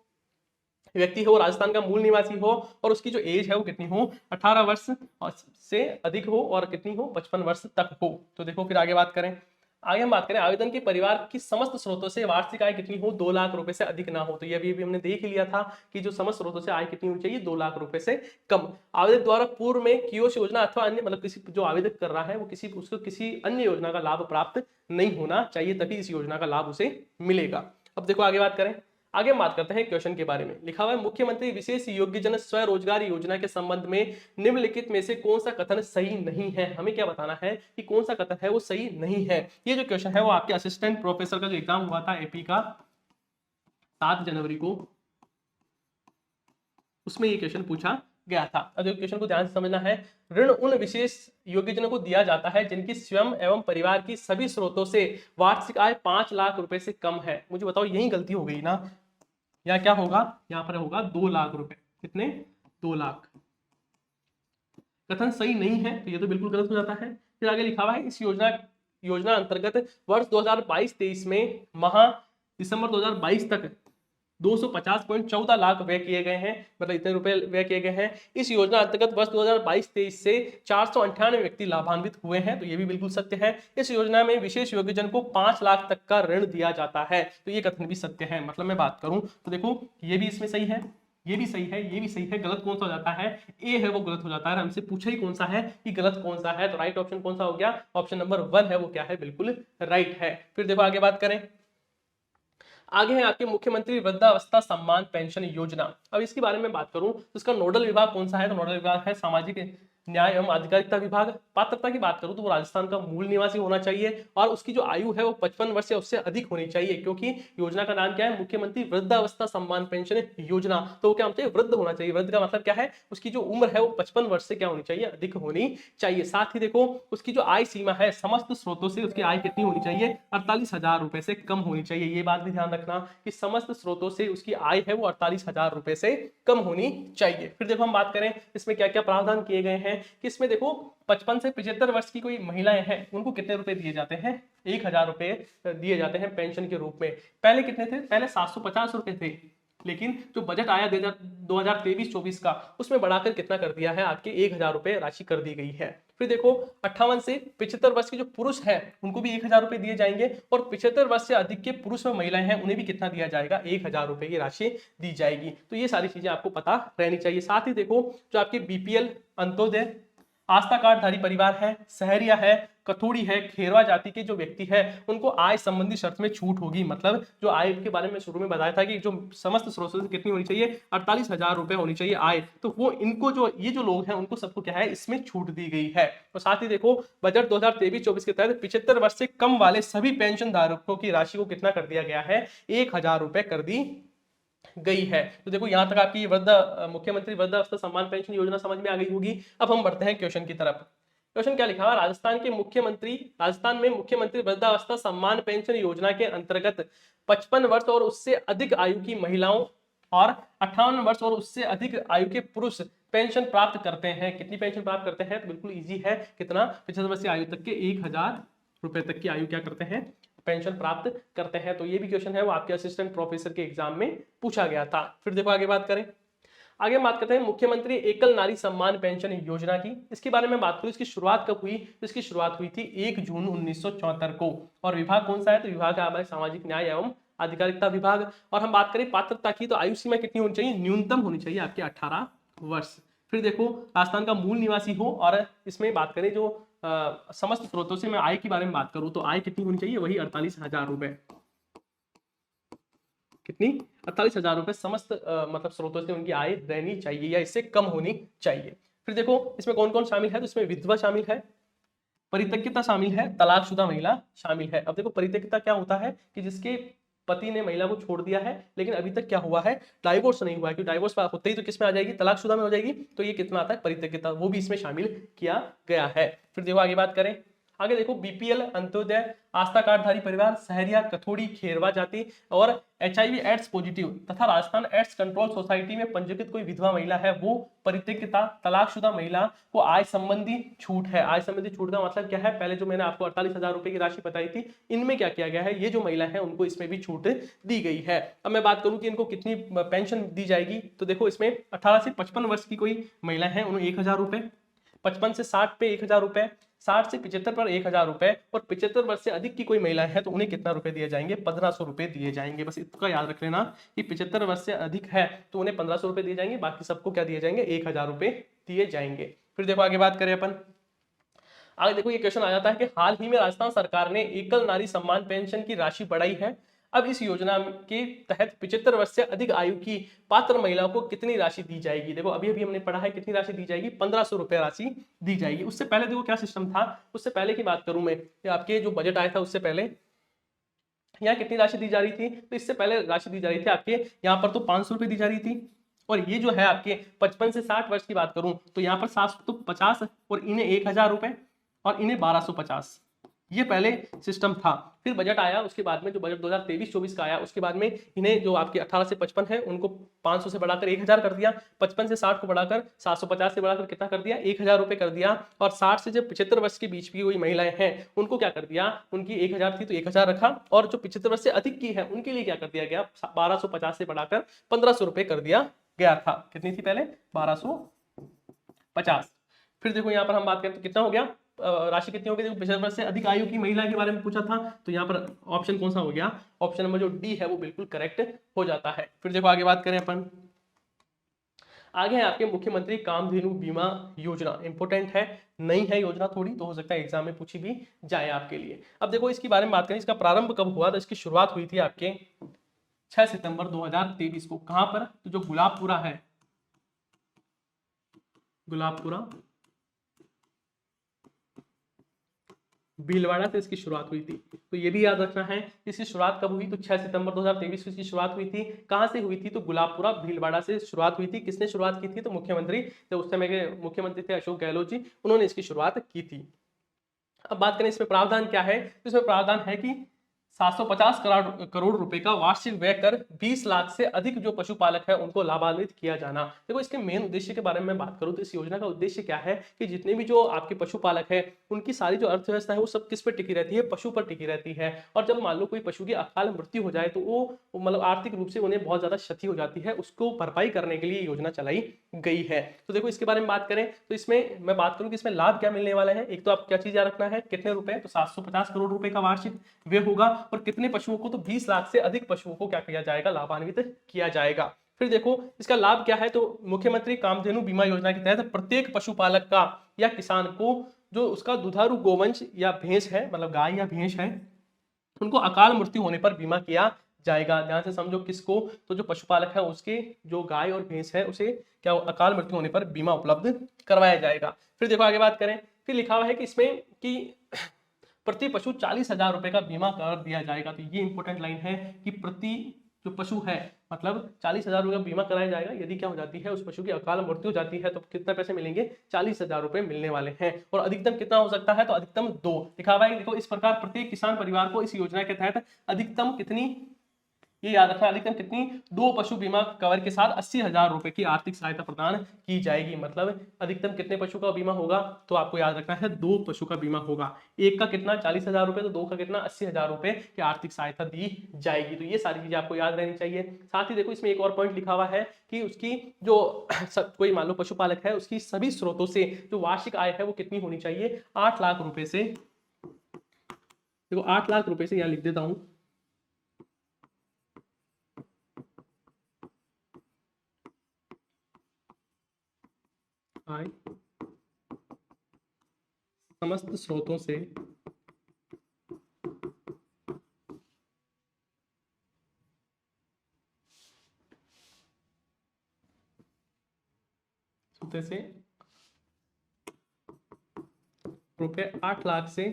Speaker 1: व्यक्ति हो राजस्थान का मूल निवासी हो और उसकी जो एज है वो कितनी हो, 18 वर्ष और से अधिक हो और कितनी हो, 55 वर्ष तक हो। तो देखो फिर आगे बात करें, आगे हम बात करें आवेदन के परिवार की समस्त स्रोतों से वार्षिक आय कितनी हो, 2 लाख रुपए से अधिक ना हो। तो ये भी हमने देख लिया था कि जो समस्त स्रोतों से आय कितनी होनी चाहिए, 2 लाख रुपए से कम। आवेदक द्वारा पूर्व में कियोस योजना अथवा अन्य, मतलब किसी जो आवेदक कर रहा है वो उसको किसी अन्य योजना का लाभ प्राप्त नहीं होना चाहिए, तभी इस योजना का लाभ उसे मिलेगा। अब देखो आगे बात करें, आगे हम बात करते हैं क्वेश्चन के बारे में। लिखा हुआ है, मुख्यमंत्री विशेष योग्यजन स्वरोजगार योजना के संबंध में निम्नलिखित में से कौन सा कथन सही नहीं है। हमें क्या बताना है कि कौन सा कथन है वो सही नहीं है। ये जो क्वेश्चन है वो आपके असिस्टेंट प्रोफेसर का जो एग्जाम हुआ था एपी का 7 जनवरी को, उसमें ये क्वेश्चन पूछा गया था। अब क्वेश्चन को ध्यान से समझना है, ऋण उन विशेष योग्यजनों को दिया जाता है जिनकी स्वयं एवं परिवार की सभी स्रोतों से वार्षिक आय 5 लाख रुपए से कम है। मुझे बताओ, यही गलती हो गई ना, या क्या होगा, यहाँ पर होगा 2 लाख रुपए। कितने, 2 लाख। कथन सही नहीं है तो ये तो बिल्कुल गलत हो जाता है। फिर आगे लिखा हुआ है, इस योजना अंतर्गत वर्ष 2022-23 में दिसंबर 2022 तक 250.14 लाख व्यय किए गए हैं, मतलब इतने रुपए व्यय किए गए हैं। इस योजना अंतर्गत वर्ष 2022-23 से 498 व्यक्ति लाभान्वित हुए हैं। तो ये भी बिल्कुल सत्य है। इस योजना में विशेष योग्यजन को 5 लाख तक का ऋण दिया जाता है। तो ये कथन भी सत्य है। मतलब मैं बात करूं तो देखो, ये भी इसमें सही है, ये भी सही है, ये भी सही है। गलत कौन सा हो जाता है, ए है वो गलत हो जाता है। हमसे पूछा ही कौन सा है कि गलत कौन सा है, तो राइट ऑप्शन कौन सा हो गया, ऑप्शन नंबर 1 है वो क्या है, बिल्कुल राइट है। फिर देखो आगे बात करें, आगे है आपके मुख्यमंत्री वृद्धावस्था सम्मान पेंशन योजना। अब इसके बारे में बात करूं तो इसका नोडल विभाग कौन सा है, तो नोडल विभाग है सामाजिक न्याय एवं आधिकारिकता विभाग। पात्रता की बात करूं तो वो राजस्थान का मूल निवासी होना चाहिए और उसकी जो आयु है वो 55 वर्ष या उससे अधिक होनी चाहिए, क्योंकि योजना का नाम क्या है, मुख्यमंत्री वृद्धावस्था सम्मान पेंशन योजना। तो वो क्या होना चाहिए, वृद्ध होना चाहिए। वृद्ध का मतलब क्या है, उसकी जो उम्र है वो 55 वर्ष से क्या होनी चाहिए, अधिक होनी चाहिए। साथ ही देखो, उसकी जो आय सीमा है समस्त स्रोतों से उसकी आय कितनी होनी चाहिए, 48,000 रुपए से कम होनी चाहिए। ये बात भी ध्यान रखना कि समस्त स्रोतों से उसकी आय है वो 48,000 रुपए से कम होनी चाहिए। फिर देखो हम बात करें इसमें क्या क्या प्रावधान किए गए हैं, कि इसमें देखो 55 से 75 वर्ष की कोई महिलाएं हैं उनको कितने रुपए दिए जाते हैं, 1,000 रुपए दिए जाते हैं पेंशन के रूप में। पहले कितने थे, पहले 750 रुपए थे, लेकिन जो बजट आया 2023-24 का, उसमें बढ़ाकर कितना कर दिया है, आपके 1,000 रुपए राशि कर दी गई है। फिर देखो 58 से 75 वर्ष के जो पुरुष हैं उनको भी 1,000 रुपए दिए जाएंगे, और 75 वर्ष से अधिक के पुरुष व महिलाएं हैं उन्हें भी कितना दिया जाएगा, 1,000 रुपए की राशि दी जाएगी। तो ये सारी चीजें आपको पता रहनी चाहिए। साथ ही देखो, जो आपके बीपीएल, अंत्योदय, आस्था कार्डधारी परिवार है, सहरिया है, कथोड़ी है, खेरवा जाति के जो व्यक्ति है उनको आय संबंधी शर्त में छूट होगी। मतलब जो आय के बारे में शुरू में बताया था कि जो समस्त स्रोतों से कितनी होनी चाहिए, 48,000 रुपए होनी चाहिए आय, तो वो इनको जो ये जो लोग हैं उनको सबको क्या है, इसमें छूट दी गई है। और साथ ही देखो, बजट 2023-24 के तहत 75 वर्ष से कम वाले सभी पेंशन धारकों की राशि को कितना कर दिया गया है, 1,000 रुपए कर दी गई है। तो देखो यहां तक आपकी मुख्यमंत्री वृद्धावस्था सम्मान पेंशन योजना समझ में आ गई होगी। अब हम बढ़ते हैं क्वेश्चन की तरफ। क्वेश्चन क्या लिखा हुआ, राजस्थान में मुख्यमंत्री वृद्धावस्था सम्मान पेंशन योजना के अंतर्गत 55 वर्ष और उससे अधिक आयु की महिलाओं और 58 वर्ष और उससे अधिक आयु के पुरुष पेंशन प्राप्त करते हैं। कितनी पेंशन प्राप्त करते हैं, तो बिल्कुल इजी है, कितना, 75 वर्ष की आयु तक के 1,000 रुपए तक की आयु क्या करते हैं, पेंशन प्राप्त करते हैं। तो ये भी क्वेश्चन है वो आपके असिस्टेंट प्रोफेसर के एग्जाम में पूछा गया था। फिर देखो आगे बात करें, आगे बात करते हैं मुख्यमंत्री एकल नारी सम्मान पेंशन योजना की। इसके बारे में बात करूं, इसकी शुरुआत कब हुई, तो इसकी शुरुआत हुई थी 1 जून 1974 को। और विभाग कौन सा है, तो विभाग है हमारे सामाजिक न्याय एवं आधिकारिकता विभाग। और हम बात करें पात्रता की, तो आयु सीमा कितनी होनी चाहिए, न्यूनतम होनी चाहिए आपके 18 वर्ष। फिर देखो, राजस्थान का मूल निवासी हो, और इसमें बात करें जो समस्त स्रोतों से मैं आय के बारे में बात करूं तो आय कितनी होनी चाहिए, वही 48,000 रुपए। कितनी, 48,000 रुपए समस्त मतलब स्रोतों से उनकी आय रहनी चाहिए या इससे कम होनी चाहिए। फिर देखो इसमें कौन कौन शामिल है, तो इसमें विधवा शामिल है, परित्यक्ता शामिल है, तलाकशुदा महिला शामिल है। अब देखो परित्यक्ता क्या होता है कि जिसके पति ने महिला को छोड़ दिया है लेकिन अभी तक क्या हुआ है, डाइवोर्स नहीं हुआ है, क्योंकि डाइवोर्स होते ही तो किस में आ जाएगी, तलाकशुदा में हो जाएगी। तो ये कितना आता है, परित्यक्ता, वो भी इसमें शामिल किया गया है। फिर देखो आगे बात करें, आगे देखो बीपीएल, अंत्योदय, आस्था कार्डधारी परिवार, सहरिया, कथोड़ी, खेरवा जाति और HIV एड्स पॉजिटिव तथा राजस्थान एड्स कंट्रोल सोसाइटी में पंजीकृत कोई विधवा महिला है वो परित्यक्ता, तलाकशुदा महिला को आय संबंधी छूट है। आय संबंधी छूट का मतलब क्या है, पहले जो मैंने आपको 48,000 रुपए की राशि बताई थी, इनमें क्या किया गया है, ये जो महिला है उनको इसमें भी छूट दी गई है। अब मैं बात करूं कि इनको कितनी पेंशन दी जाएगी, तो देखो इसमें 18 से 55 वर्ष की कोई महिला है उन्हें 1,000 रुपए, 55 से 60 पे 1,000 रुपए, 60 से 75 पर 1,000 रुपए और 75 वर्ष से अधिक की कोई महिला है तो उन्हें कितना रुपए दिए जाएंगे, 1,500 रुपए दिए जाएंगे। बस इतना याद रख लेना कि 75 वर्ष से अधिक है तो उन्हें 1,500 रुपए दिए जाएंगे, बाकी सबको क्या दिए जाएंगे, 1,000 रुपए दिए जाएंगे। फिर देखो आगे बात करें अपन, आगे देखो ये क्वेश्चन आ जाता है कि हाल ही में राजस्थान सरकार ने एकल नारी सम्मान पेंशन की राशि बढ़ाई है। अब इस योजना के तहत 75 वर्ष से अधिक आयु की पात्र महिलाओं को कितनी राशि दी जाएगी। देखो अभी अभी हमने पढ़ा है कितनी राशि दी जाएगी, 1,500 रुपए राशि दी जाएगी। उससे पहले देखो क्या सिस्टम था, उससे पहले की बात करूं मैं, आपके जो बजट आया था उससे पहले यहाँ कितनी राशि दी जा रही थी, तो इससे पहले राशि दी जा रही थी आपके यहाँ पर तो 500 रुपए दी जा रही थी, और ये जो है आपके 55 से 60 वर्ष की बात करूं तो यहाँ पर 750 और इन्हें 1,000 रुपए और इन्हें 1,250, ये पहले सिस्टम था। फिर बजट आया उसके बाद में, जो बजट 2023-24 का आया उसके बाद में इन्हें जो आपके 18 से 55 है उनको 500 से बढ़ाकर 1,000 कर दिया, 55 से 60 को बढ़ाकर 750 से बढ़ाकर कितना कर दिया, 1,000 रुपए कर दिया, और 60 से जब 75 वर्ष के बीच की कोई महिलाएं हैं उनको क्या कर दिया, उनकी 1,000 थी तो 1,000 रखा, और जो 75 वर्ष से अधिक की है उनके लिए क्या कर दिया गया, 1,250 से बढ़ाकर 1,500 रुपए कर दिया गया था। कितनी थी पहले, 1,250। फिर देखो यहाँ पर हम बात करें तो कितना हो गया, राशि कितनी होगी, देखो 75 वर्ष से अधिक आयु की महिला के बारे में पूछा था, तो यहाँ पर ऑप्शन कौन सा हो गया, ऑप्शन नंबर जो डी है वो बिल्कुल करेक्ट हो जाता है। फिर देखो आगे बात करें अपन, आगे है आपके मुख्यमंत्री कामधेनु बीमा योजना, इंपोर्टेंट है, नई है योजना थोड़ी, तो हो सकता है एग्जाम में पूछी भी जाए आपके लिए। अब देखो इसके बारे में बात करें, इसका प्रारंभ कब हुआ, तो इसकी शुरुआत हुई थी आपके 6 सितंबर 2023 को। कहां पर, तो जो गुलाबपुरा है, गुलाबपुरा भीलवाड़ा से इसकी शुरुआत हुई थी। तो ये भी याद रखना है इसकी शुरुआत कब हुई, तो 6 सितंबर 2023 को इसकी शुरुआत हुई थी। कहां से हुई थी, तो गुलाबपुरा भीलवाड़ा से शुरुआत हुई थी। किसने शुरुआत की थी, तो मुख्यमंत्री, तो उस समय के मुख्यमंत्री थे अशोक गहलोत जी, उन्होंने इसकी शुरुआत की थी। अब बात करें इसमें प्रावधान क्या है, तो इसमें प्रावधान है कि 750 करोड़ रुपए का वार्षिक व्यय कर 20 लाख से अधिक जो पशुपालक है उनको लाभान्वित किया जाना। देखो इसके मेन उद्देश्य के बारे में बात करूं तो इस योजना का उद्देश्य क्या है कि जितने भी जो आपके पशुपालक है उनकी सारी जो अर्थव्यवस्था है वो सब किस पर टिकी रहती है, पशु पर टिकी रहती है। और जब मान लो कोई पशु की अकाल मृत्यु हो जाए तो वो मतलब आर्थिक रूप से उन्हें बहुत ज्यादा क्षति हो जाती है, उसको भरपाई करने के लिए योजना चलाई गई है। तो देखो इसके बारे में बात करें तो इसमें मैं बात करूं कि इसमें लाभ क्या मिलने वाला है। एक तो आप क्या चीज याद रखना है, कितने रुपए, तो 750 करोड़ रुपए का वार्षिक व्यय होगा, और कितने पशुओं को, तो 20 लाख से अधिक पशुओं को क्या किया जाएगा, लाभान्वित किया जाएगा। फिर देखो इसका लाभ क्या है, तो मुख्यमंत्री कामधेनु बीमा योजना के तहत प्रत्येक पशुपालक का या किसान को जो उसका दुधारू गोवंश या भैंस है, मतलब गाय या भैंस है, उनको अकाल मृत्यु होने पर बीमा किया जाएगा। ध्यान से समझो किसको, तो जो पशुपालक है उसके जो गाय और भैंस है उसे क्या अकाल मृत्यु होने पर बीमा उपलब्ध करवाया जाएगा। फिर देखो आगे बात करें, फिर लिखा हुआ है कि इसमें कि प्रति पशु 40,000 रुपए का बीमा कर दिया जाएगा। तो ये इंपॉर्टेंट लाइन है कि प्रति जो पशु है मतलब 40,000 रुपए का बीमा कराया जाएगा। यदि क्या हो जाती है, उस पशु की अकाल मृत्यु हो जाती है तो कितने पैसे मिलेंगे, 40,000 रुपए मिलने वाले हैं। और अधिकतम कितना हो सकता है, तो अधिकतम 2 लिखा हुआ है। देखो इस प्रकार प्रत्येक किसान परिवार को इस योजना के तहत अधिकतम कितनी, ये याद रखना, अधिकतम कितनी, 2 पशु बीमा कवर के साथ 80,000 रुपए की आर्थिक सहायता प्रदान की जाएगी। मतलब अधिकतम कितने पशु का बीमा होगा, तो आपको याद रखना है 2 पशु का बीमा होगा। एक का कितना 40,000 रुपए, तो 2 का कितना 80,000 रुपए की आर्थिक सहायता दी जाएगी। तो ये सारी चीजें आपको याद रहनी चाहिए। साथ ही देखो इसमें एक और पॉइंट लिखा हुआ है कि उसकी जो कोई मान लो पशुपालक है उसकी सभी स्रोतों से जो वार्षिक आय है वो कितनी होनी चाहिए, 8 लाख रुपए से। देखो 8 लाख रुपए से यहाँ लिख देता हूं, आय समस्त स्रोतों से रुपए 8 लाख से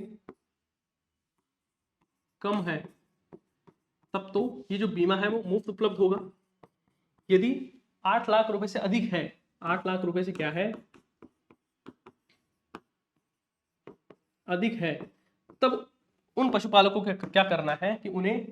Speaker 1: कम है तब तो ये जो बीमा है वो मुफ्त उपलब्ध होगा। यदि 8 लाख रुपए से अधिक है, 8 लाख रुपए से क्या है, अधिक है, तब उन पशुपालकों को क्या करना है कि उन्हें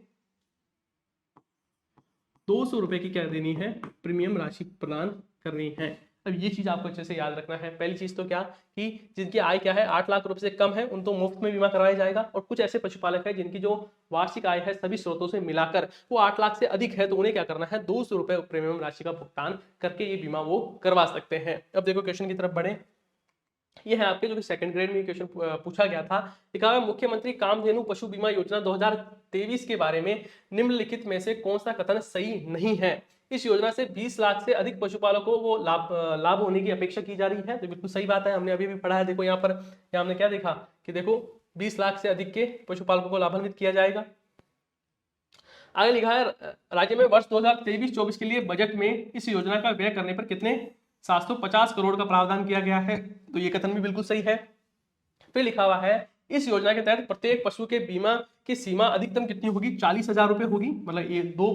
Speaker 1: 200 रुपए की क्या देनी है, प्रीमियम राशि प्रदान करनी है। अब ये चीज आपको अच्छे से याद रखना है। पहली चीज तो क्या कि जिनकी आय क्या है 8 लाख रुपए से कम है उन तो मुफ्त में बीमा करवाया जाएगा, और कुछ ऐसे पशुपालक है जिनकी जो वार्षिक आय है सभी स्रोतों से मिलाकर वो 8 लाख से अधिक है, तो उन्हें क्या करना है 200 रुपए प्रीमियम राशि का भुगतान करके ये बीमा वो करवा सकते हैं। अब देखो क्वेश्चन की तरफ बढ़े। ये है आपके जो कि सेकंड ग्रेड में क्वेश्चन पूछा गया था। लिखा हुआ मुख्यमंत्री कामधेनु पशु बीमा योजना 2023 के बारे में निम्नलिखित में से कौन सा कथन सही नहीं है। इस योजना से 20 लाख से अधिक पशुपालकों को लाभ होने की अपेक्षा की जा रही है, तो बिल्कुल सही बात है, हमने अभी भी पढ़ा है। देखो यहाँ पर हमने क्या देखा कि देखो 20 लाख से अधिक के पशुपालकों को लाभान्वित किया जाएगा। आगे लिखा है राज्य में वर्ष 2023-24 के लिए बजट में इस योजना का व्यय करने पर कितने 750 करोड़ का प्रावधान किया गया है, तो ये कथन भी बिल्कुल सही है। फिर लिखा हुआ है इस योजना के तहत प्रत्येक पशु के बीमा की सीमा अधिकतम कितनी होगी, 40,000 रुपए होगी। मतलब ये 2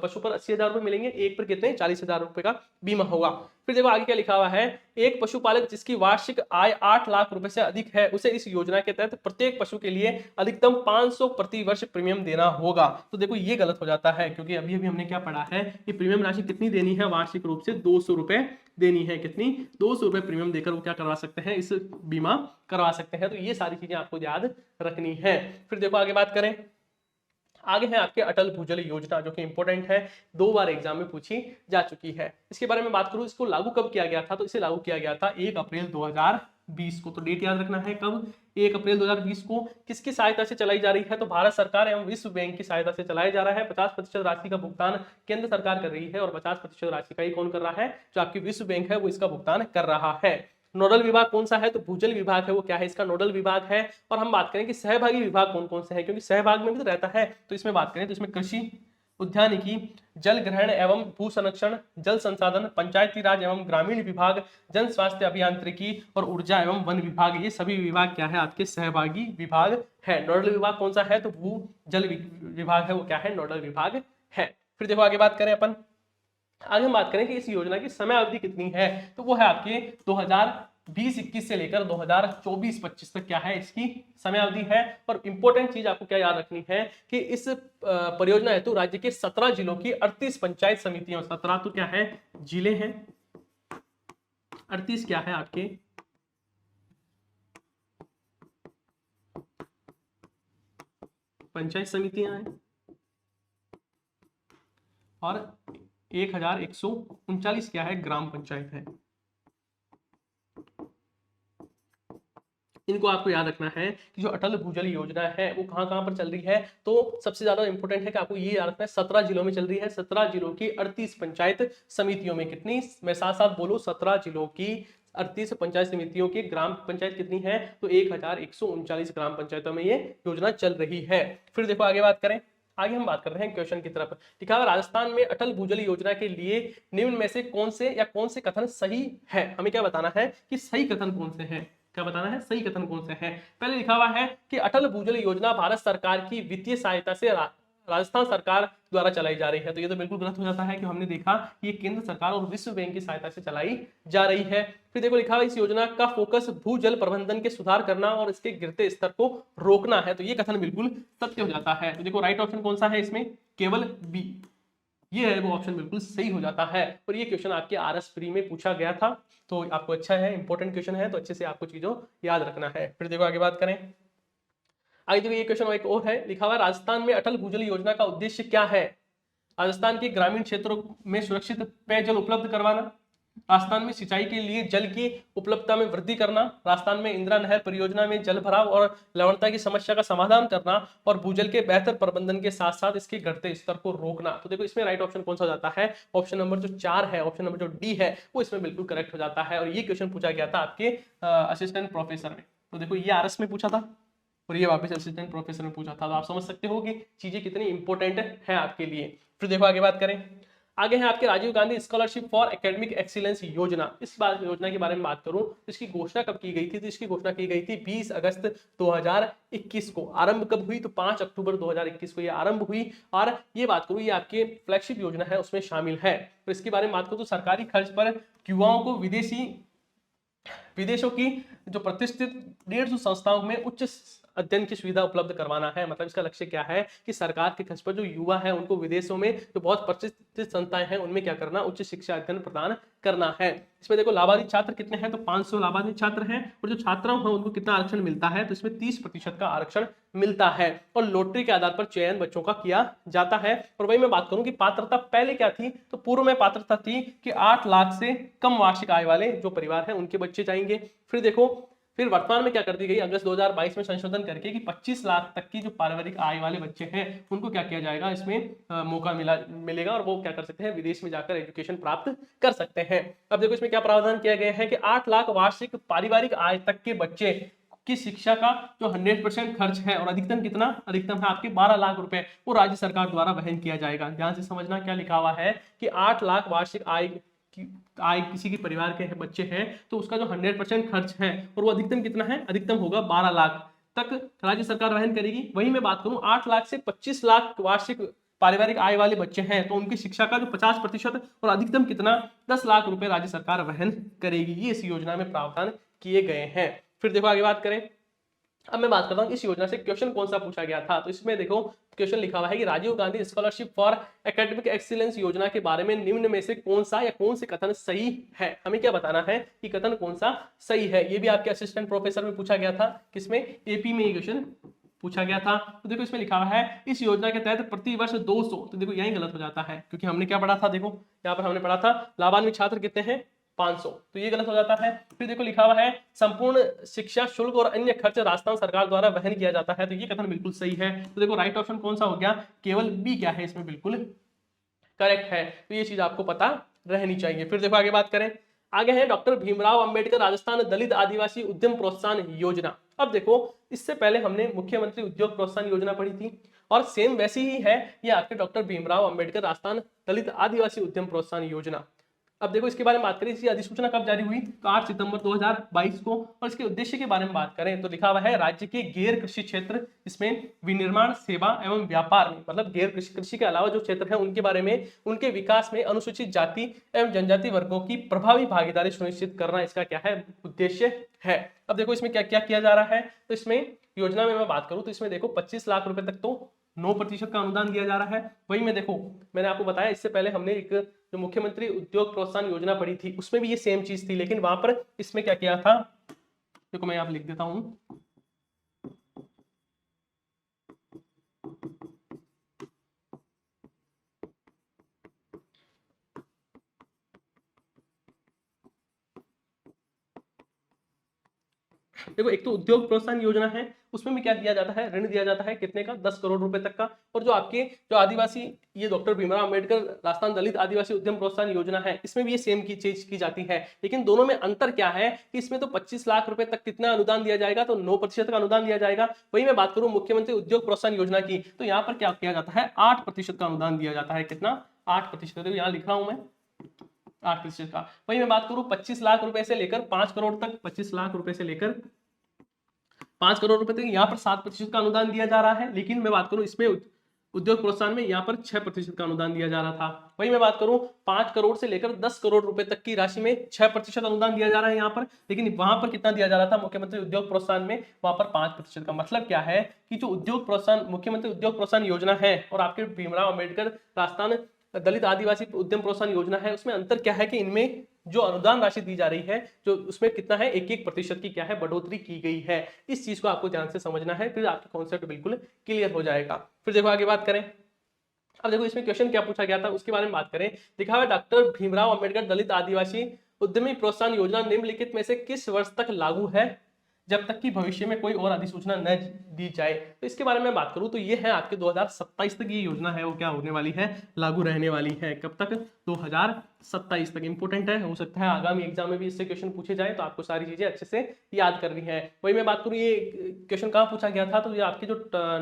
Speaker 1: पशु पर 80,000 रुपए मिलेंगे, एक पर कितने 40,000 रुपए का बीमा होगा। फिर देखो आगे क्या लिखा हुआ है, एक पशुपालक जिसकी वार्षिक आय 8 लाख रुपए से अधिक है उसे इस योजना के तहत प्रत्येक पशु के लिए अधिकतम 500 प्रति वर्ष प्रीमियम देना होगा। तो देखो ये गलत हो जाता है, क्योंकि अभी अभी हमने क्या पढ़ा है कि प्रीमियम राशि कितनी देनी है, वार्षिक रूप से 200 रुपए देनी है। कितनी 200 रुपए प्रीमियम देकर वो क्या करवा सकते हैं, इस बीमा करवा सकते हैं। तो ये सारी चीजें आपको याद रखनी है। फिर देखो आगे बात करें, आगे है आपके अटल भूजल योजना जो कि इंपॉर्टेंट है, 2 बार एग्जाम में पूछी जा चुकी है। इसके बारे में बात करूं, इसको लागू कब किया गया था, तो इसे लागू किया गया था 1 अप्रैल 2020 को। तो डेट याद रखना है कब, 1 अप्रैल 2020 को। किसकी सहायता से चलाई जा रही है, तो भारत सरकार एवं विश्व बैंक की सहायता से चलाया जा रहा है। 50% राशि का भुगतान केंद्र सरकार कर रही है और 50% राशि का ही कौन कर रहा है, जो आपकी विश्व बैंक है वो इसका भुगतान कर रहा है। नोडल विभाग कौन सा है, तो भूजल विभाग है, वो क्या है इसका नोडल विभाग है। और हम बात करें कि सहभागी विभाग कौन कौन से हैं, क्योंकि सहभाग में भी तो रहता है, तो इसमें बात करें तो इसमें कृषि, उद्यानिकी, जल ग्रहण एवं भू संरक्षण, जल संसाधन, पंचायती राज एवं ग्रामीण विभाग, जन स्वास्थ्य अभियांत्रिकी और ऊर्जा एवं वन विभाग, ये सभी विभाग क्या है आपके सहभागी विभाग है। नोडल विभाग कौन सा है, तो भू जल विभाग है, वो क्या है नोडल विभाग है। फिर देखो आगे बात करें अपन, आगे हम बात करें कि इस योजना की समय अवधि कितनी है, तो वो है आपके 2020-21 से लेकर 2024-25 तक क्या है इसकी समय अवधि है। और इंपॉर्टेंट चीज आपको क्या याद रखनी है कि इस परियोजना हेतु राज्य के 17 जिलों की 38 पंचायत समितियों, 17 तो क्या है जिले हैं, 38 क्या है आपके पंचायत समितियां हैं, और 1139 क्या है ग्राम पंचायत है। इनको आपको याद रखना है कि जो अटल भूजल योजना है वो कहां कहां पर चल रही है, तो सबसे ज्यादा इंपॉर्टेंट है कि आपको ये याद रखना है 17 जिलों में चल रही है। 17 जिलों की 38 पंचायत समितियों में कितनी, मैं साथ साथ बोलो, 17 जिलों की 38 पंचायत समितियों की ग्राम पंचायत कितनी है, तो 1139 ग्राम पंचायतों में ये योजना चल रही है। फिर देखो आगे बात करें, आगे हम बात कर रहे हैं क्वेश्चन की तरफ। लिखा है राजस्थान में अटल भूजल योजना के लिए निम्न में से कौन से कथन सही है। हमें क्या बताना है कि सही कथन कौन से हैं, क्या बताना है सही कथन कौन से हैं। पहले लिखा हुआ है कि अटल भूजल योजना भारत सरकार की वित्तीय सहायता से राजस्थान सरकार द्वारा चलाई जा रही है, तो ये तो बिल्कुल गलत हो जाता है कि हमने देखा ये केंद्र सरकार और विश्व बैंक की सहायता से चलाई जा रही है। फिर देखो लिखा हुआ इस योजना का फोकस भूजल प्रबंधन के सुधार करना और इसके गिरते स्तर को रोकना है, तो ये कथन बिल्कुल सत्य हो जाता है। तो देखो राइट ऑप्शन कौन सा है इसमें, केवल बी, ये है वो ऑप्शन बिल्कुल सही हो जाता है। और ये क्वेश्चन आपके आरएस प्री में पूछा गया था, तो आपको अच्छा है, इंपॉर्टेंट क्वेश्चन है, तो अच्छे से आपको चीजों याद रखना है। फिर देखो आगे बात करें, आगे देखो ये क्वेश्चन एक और है, लिखा हुआ राजस्थान में अटल भूजल योजना का उद्देश्य क्या है। राजस्थान के ग्रामीण क्षेत्रों में सुरक्षित पेयजल उपलब्ध करवाना, राजस्थान में सिंचाई के लिए जल की उपलब्धता में वृद्धि करना, राजस्थान में इंदिरा नहर परियोजना में जल भराव और लवणता की समस्या का समाधान करना, और भूजल के बेहतर प्रबंधन के साथ साथ इसके घटते स्तर को रोकना। तो देखो इसमें राइट ऑप्शन कौन सा हो जाता है, ऑप्शन नंबर जो 4 है, ऑप्शन नंबर जो डी है वो इसमें बिल्कुल करेक्ट हो जाता है। और ये क्वेश्चन पूछा गया था आपके असिस्टेंट प्रोफेसर में, तो देखो ये आरएस में पूछा था और ये वापस असिस्टेंट प्रोफेसर में पूछा था, तो आप समझ सकते हो कि चीजें कितनी इंपॉर्टेंट है आपके लिए। फिर देखो आगे बात करें, आगे है आपके Rajiv Gandhi scholarship for academic excellence योजना। इस बार योजना के बारे में बात करूं तो इसकी घोषणा कब की गई थी, तो इसकी घोषणा की गई थी 20 अगस्त 2021 को। आरंभ कब हुई, तो 5 अक्टूबर 2021 को ये आरंभ हुई। और ये बात करूं ये आपके फ्लैगशिप योजना है उसमें शामिल है। तो इसके बारे में बात करूं तो सरकारी खर्च पर युवाओं को विदेशों की जो प्रतिष्ठित 150 संस्थाओं में उच्च अध्ययन की सुविधा उपलब्ध करवाना है। मतलब इसका लक्ष्य क्या है कि सरकार के खर्च पर जो युवा है उनको विदेशों में जो बहुत प्रतिष्ठित संस्थाएं हैं उनमें क्या करना, उच्च शिक्षा अध्ययन प्रदान करना है। इसमें देखो लाभार्थी छात्र कितने हैं, तो 500 लाभार्थी छात्र हैं, और जो छात्राओं हैं उनको कितना आरक्षण मिलता है, तो इसमें 30% का आरक्षण मिलता है, और लॉटरी के आधार पर चयन बच्चों का किया जाता है। और वही मैं बात करूं कि पात्रता पहले क्या थी, तो पूर्व में पात्रता थी कि 8 लाख से कम वार्षिक आय वाले जो परिवार हैं उनके बच्चे जाएंगे। फिर देखो फिर वर्तमान में क्या कर दी गई, अगस्त 2022 में संशोधन करके कि 25 लाख तक की जो पारिवारिक आय वाले बच्चे हैं उनको क्या किया जाएगा, इसमें मौका मिलेगा और वो क्या कर सकते हैं, विदेश में जाकर एजुकेशन प्राप्त कर सकते हैं। अब देखो इसमें क्या प्रावधान किया गया है कि 8 लाख वार्षिक पारिवारिक आय तक के बच्चे की शिक्षा का जो 100% खर्च है, और अधिकतम कितना, अधिकतम है आपके 12 लाख रुपए, वो राज्य सरकार द्वारा वहन किया जाएगा। ध्यान से समझना क्या लिखा हुआ है कि 8 लाख वार्षिक आय किसी के परिवार के बच्चे हैं तो उसका जो 100% खर्च है, और वो अधिकतम कितना है, अधिकतम होगा 12 लाख तक राज्य सरकार वहन करेगी। वही मैं बात करूं 8 लाख से 25 लाख वार्षिक पारिवारिक आय वाले बच्चे हैं तो उनकी शिक्षा का जो 50% और अधिकतम कितना 10 लाख रुपए राज्य सरकार वहन करेगी। ये इस योजना में प्रावधान किए गए हैं। फिर देखो आगे बात करें, अब मैं बात करता हूं इस योजना से क्वेश्चन कौन सा पूछा गया था। तो इसमें देखो क्वेश्चन लिखा हुआ है कि Rajiv Gandhi scholarship for academic excellence योजना के बारे में निम्न में से कौन सा या कौन से कथन सही है। हमें क्या बताना है कि कथन कौन सा सही है। ये भी आपके असिस्टेंट प्रोफेसर में पूछा गया था, किसमें, एपी में ये क्वेश्चन पूछा गया था। तो देखो इसमें लिखा हुआ है इस योजना के तहत प्रति वर्ष 200, तो देखो यही गलत हो जाता है क्योंकि हमने क्या पढ़ा था, देखो यहाँ पर हमने पढ़ा था लाभान्वित छात्र कितने हैं, 500, तो ये गलत हो जाता है। फिर देखो लिखा हुआ है संपूर्ण शिक्षा शुल्क और अन्य खर्च राजस्थान सरकार द्वारा वहन किया जाता है, तो ये कथन बिल्कुल सही है। तो देखो राइट ऑप्शन कौन सा हो गया, केवल बी क्या है इसमें बिल्कुल करेक्ट है। तो ये चीज आपको पता रहनी चाहिए। फिर देखो आगे बात करें, आगे है डॉक्टर भीमराव अंबेडकर राजस्थान दलित आदिवासी उद्यम प्रोत्साहन योजना। अब देखो इससे पहले हमने मुख्यमंत्री उद्योग प्रोत्साहन योजना पढ़ी थी और सेम वैसी ही है ये आपके डॉक्टर भीमराव अंबेडकर राजस्थान दलित आदिवासी उद्यम प्रोत्साहन योजना। अब देखो इसके बारे में बात करें, इसकी अधिसूचना कब जारी हुई, तो 8 सितंबर 2022 को। और इसके उद्देश्य के बारे में बात करें तो लिखा हुआ है राज्य के गैर कृषि क्षेत्र, इसमें विनिर्माण, सेवा एवं व्यापार में, मतलब गैर कृषि के अलावा जो क्षेत्र है उनके बारे में, उनके विकास में अनुसूचित जाति एवं जनजाति वर्गों की प्रभावी भागीदारी सुनिश्चित करना इसका क्या है, उद्देश्य है। अब देखो इसमें क्या क्या किया जा रहा है, तो इसमें योजना में मैं बात करूं तो इसमें देखो 25 लाख रुपए तक तो 9% का अनुदान दिया जा रहा है। वही मैं देखो मैंने आपको बताया इससे पहले हमने एक जो मुख्यमंत्री उद्योग प्रोत्साहन योजना पढ़ी थी उसमें भी ये सेम चीज थी, लेकिन वहां पर इसमें क्या किया था, देखो मैं यहाँ लिख देता हूं, देखो एक तो उद्योग प्रोत्साहन योजना है उसमें भी क्या दिया जाता है, ऋण दिया जाता है कितने का, 10 करोड़ रुपए तक का। और जो आपके जो आदिवासी ये डॉक्टर भीमराव अंबेडकर राजस्थान दलित आदिवासी उद्यम प्रोत्साहन योजना है इसमें भी ये सेम की चीज की जाती है, लेकिन दोनों में अंतर क्या है कि इसमें तो 25 लाख रुपए तक कितना अनुदान दिया जाएगा, तो 9% का अनुदान दिया जाएगा। वही मैं बात करूं मुख्यमंत्री उद्योग प्रोत्साहन योजना की, तो यहाँ पर क्या किया जाता है, 8% का अनुदान दिया जाता है। कितना, 8%। यहाँ लिख रहा हूं मैं 8% का। वही मैं बात करूं 25 लाख रुपए से लेकर 5 करोड़ तक, 25 लाख रुपए से लेकर 5 करोड़ रुपए तक यहाँ पर 7% का अनुदान दिया जा रहा है। लेकिन मैं बात करूं इसमें उद्योग प्रोत्साहन में यहाँ पर 6% का अनुदान दिया जा रहा था। वही मैं बात करूं 5 करोड़ से लेकर 10 करोड़ रुपए तक की राशि में 6% अनुदान दिया जा रहा है यहाँ पर, लेकिन वहां पर कितना दिया जा रहा था मुख्यमंत्री उद्योग प्रोत्साहन में, वहां पर 5% का। मतलब क्या है कि जो उद्योग प्रोत्साहन मुख्यमंत्री उद्योग प्रोत्साहन योजना है और आपके भीमराव अंबेडकर राजस्थान दलित आदिवासी उद्यम प्रोत्साहन योजना है उसमें अंतर क्या है कि इनमें जो अनुदान राशि दी जा रही है जो उसमें कितना है, 1-1% की क्या है बढ़ोतरी की गई है। इस चीज को आपको ध्यान से समझना है, फिर आपका कॉन्सेप्ट बिल्कुल क्लियर हो जाएगा। फिर देखो आगे बात करें, अब देखो इसमें क्वेश्चन क्या पूछा गया था उसके बारे में बात करें। लिखा हुआ डॉक्टर भीमराव अंबेडकर दलित आदिवासी उद्यमी प्रोत्साहन योजना निम्नलिखित में से किस वर्ष तक लागू है जब तक कि भविष्य में कोई और अधिसूचना न दी जाए। तो इसके बारे में बात करूं तो ये है आपके 2027 तक ये योजना है वो क्या होने वाली है, लागू रहने वाली है। कब तक, 2027 तक। इंपोर्टेंट है, हो सकता है आगामी एग्जाम में भी इससे क्वेश्चन पूछे जाए तो आपको सारी चीजें अच्छे से याद करनी है। वही मैं बात करूं ये क्वेश्चन कहाँ पूछा गया था, तो ये आपके जो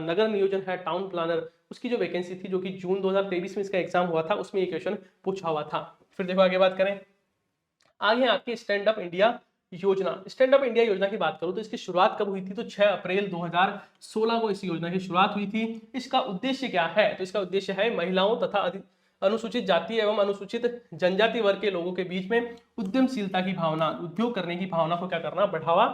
Speaker 1: नगर नियोजन है टाउन प्लानर उसकी जो वैकेंसी थी जो कि जून 2023 में इसका एग्जाम हुआ था उसमें ये क्वेश्चन पूछा हुआ था। फिर देखो आगे बात करें, आगे आपकी स्टैंड अप इंडिया योजना। स्टैंड अप इंडिया योजना की बात करूं तो इसकी शुरुआत कब हुई थी, तो 6 अप्रैल 2016 को इस योजना की शुरुआत हुई थी। इसका उद्देश्य क्या है, तो इसका उद्देश्य है महिलाओं तथा अनुसूचित जाति एवं अनुसूचित जनजाति वर्ग के लोगों के बीच में उद्यमशीलता की भावना, उद्योग करने की भावना को क्या करना, बढ़ावा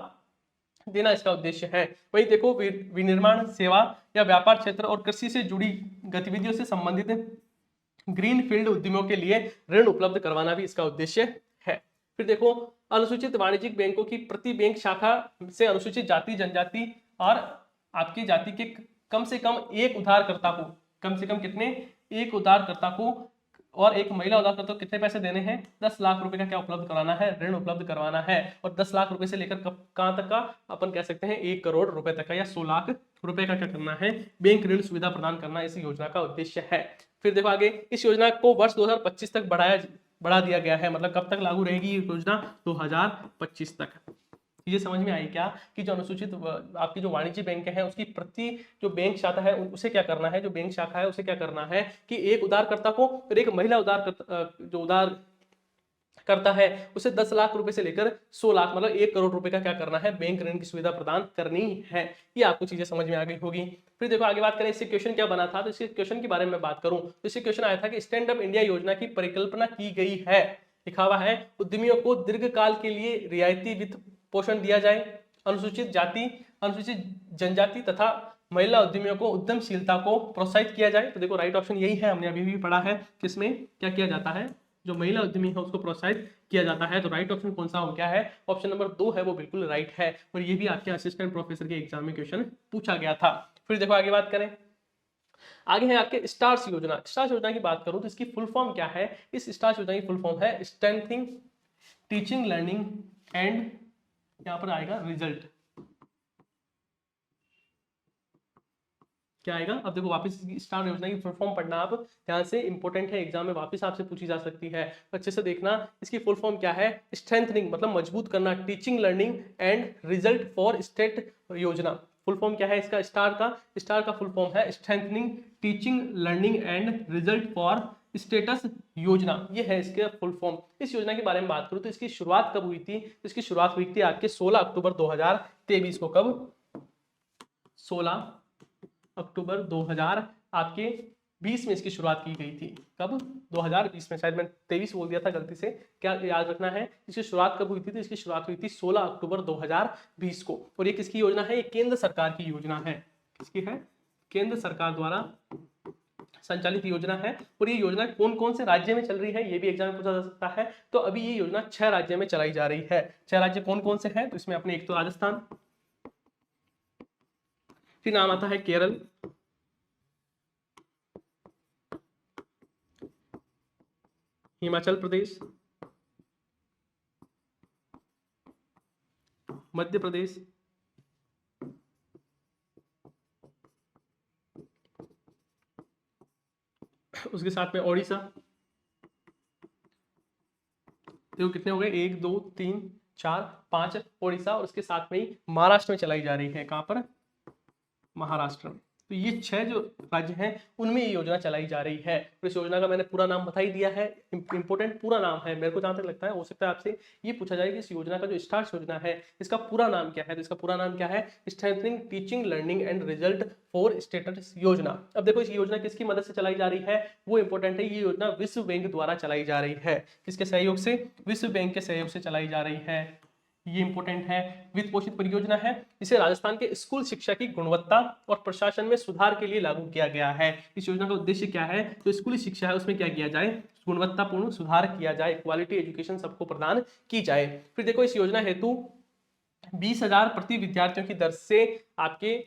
Speaker 1: देना इसका उद्देश्य है। वहीं देखो विनिर्माण, सेवा या व्यापार क्षेत्र और कृषि से जुड़ी गतिविधियों से संबंधित ग्रीन फील्ड उद्यमों के लिए ऋण उपलब्ध करवाना भी इसका उद्देश्य है। फिर देखो अनुसूचित वाणिज्यिक बैंकों की प्रति बैंक शाखा से अनुसूचित जाति, जनजाति और आपकी जाति के कम से कम एक उधारकर्ता को, कम से कम कितने, एक उधारकर्ता को और एक महिला उधारकर्ता को कितने पैसे देने हैं, 10 लाख रुपए का क्या उपलब्ध कराना है, ऋण उपलब्ध करवाना है। और 10 लाख रुपए से लेकर कहां तक का, अपन कह सकते हैं 1 करोड़ रुपए तक का या 100 लाख रुपए का क्या करना है, बैंक ऋण सुविधा प्रदान करना इस योजना का उद्देश्य है। फिर देखो आगे, इस योजना को वर्ष 2025 तक बढ़ा दिया गया है। मतलब कब तक लागू रहेगी ये योजना, 2025 तक। ये समझ में आई क्या कि जो अनुसूचित आपकी जो वाणिज्य बैंक है उसकी प्रति जो बैंक शाखा है उसे क्या करना है, जो बैंक शाखा है उसे क्या करना है कि एक उधारकर्ता को और एक महिला जो उधार करता है उसे 10 लाख रुपए से लेकर 100 लाख मतलब 1 करोड़ रुपए का क्या करना है, बैंक ऋण की सुविधा प्रदान करनी है। ये आपको चीजें समझ में आ गई होगी। फिर देखो आगे बात करें इससे क्वेश्चन क्या बना था, तो इसके क्वेश्चन के बारे में बात करूं तो इससे क्वेश्चन आया था कि स्टैंड अप इंडिया योजना की परिकल्पना की गई है, लिखा हुआ है उद्यमियों को दीर्घकाल के लिए रियायती वित्त पोषण दिया जाए, अनुसूचित जाति, अनुसूचित जनजाति तथा महिला उद्यमियों को उद्यमशीलता को प्रोत्साहित किया जाए। तो देखो राइट ऑप्शन यही है, हमने अभी भी पढ़ा है किसमें क्या किया जाता है, जो महिला उद्यमी है उसको प्रोत्साहित किया जाता है। तो राइट ऑप्शन कौन सा हो गया है, ऑप्शन नंबर 2 है वो बिल्कुल राइट है। और ये भी आपके असिस्टेंट प्रोफेसर के एग्जाम में क्वेश्चन पूछा गया था। फिर देखो आगे बात करें, आगे है आपके स्टार्स योजना। स्टार्स योजना की बात करूं तो इसकी फुल फॉर्म क्या है, इस स्टार्स योजना की फुल फॉर्म है स्ट्रेंथनिंग टीचिंग लर्निंग एंड, यहां पर आएगा रिजल्ट, क्या आएगा। अब देखो वापस स्टार योजना की फुल फॉर्म पढ़ना आप ध्यान से, इंपॉर्टेंट है, एग्जाम में वापस आपसे पूछी जा सकती है, तो अच्छे से देखना। इसकी फुल फॉर्म क्या है, स्ट्रेंथनिंग मतलब मजबूत करना, teaching learning and result for state योजना। फुल फॉर्म क्या है इसका, स्टार का फुल फॉर्म है strengthening teaching learning and result for status योजना, ये है इसके फुल फॉर्म। इस योजना के बारे में बात करूं तो इसकी शुरुआत कब हुई थी, इसकी शुरुआत हुई थी आपके 16 अक्टूबर 2023 को। कब, 16 अक्टूबर 2000 आपके 20 में इसकी शुरुआत की गई थी। कब, 2020 में, शायद मैंने 23 बोल दिया था गलती से, क्या याद रखना है इसकी शुरुआत कब हुई थी, तो इसकी शुरुआत हुई थी 16 अक्टूबर 2020 को। और ये किसकी योजना है, ये केंद्र सरकार की योजना है। किसकी है, केंद्र सरकार द्वारा संचालित योजना है। और ये योजना कौन कौन से राज्य में चल रही है ये भी एग्जाम में पूछा जा सकता है। तो अभी ये योजना 6 राज्य में चलाई जा रही है। 6 राज्य कौन कौन से हैं, तो इसमें अपने एक तो राजस्थान, फिर नाम आता है केरल, हिमाचल प्रदेश, मध्य प्रदेश, उसके साथ में ओडिशा। देखो कितने हो गए, 1 2 3 4 5 ओडिशा, और उसके साथ में ही महाराष्ट्र में चलाई जा रही है। कहां पर, महाराष्ट्र में। तो ये 6 जो राज्य हैं उनमें ये योजना चलाई जा रही है। तो इस योजना का मैंने पूरा नाम बता ही दिया है, इंपॉर्टेंट पूरा नाम है। मेरे को जहां तक लगता है हो सकता है आपसे ये पूछा जाए कि इस योजना का जो स्टार्स योजना है इसका पूरा नाम क्या है, तो इसका पूरा नाम क्या है, strengthening teaching learning and result for status योजना। अब देखो इस योजना किसकी मदद से चलाई जा रही है, वो इंपॉर्टेंट है। ये योजना विश्व बैंक द्वारा चलाई जा रही है। किसके सहयोग से, विश्व बैंक के सहयोग से चलाई जा रही है। ये इंपॉर्टेंट है, वित्त पोषित परियोजना है। इसे राजस्थान के स्कूल शिक्षा की गुणवत्ता और प्रशासन में सुधार के लिए लागू किया गया है। इस योजना का उद्देश्य क्या है, जो स्कूली शिक्षा है उसमें क्या किया जाए, गुणवत्तापूर्ण सुधार किया जाए, क्वालिटी एजुकेशन सबको प्रदान की जाए। फिर देखो इस योजना हेतु 20,000 प्रति विद्यार्थियों की दर से आपके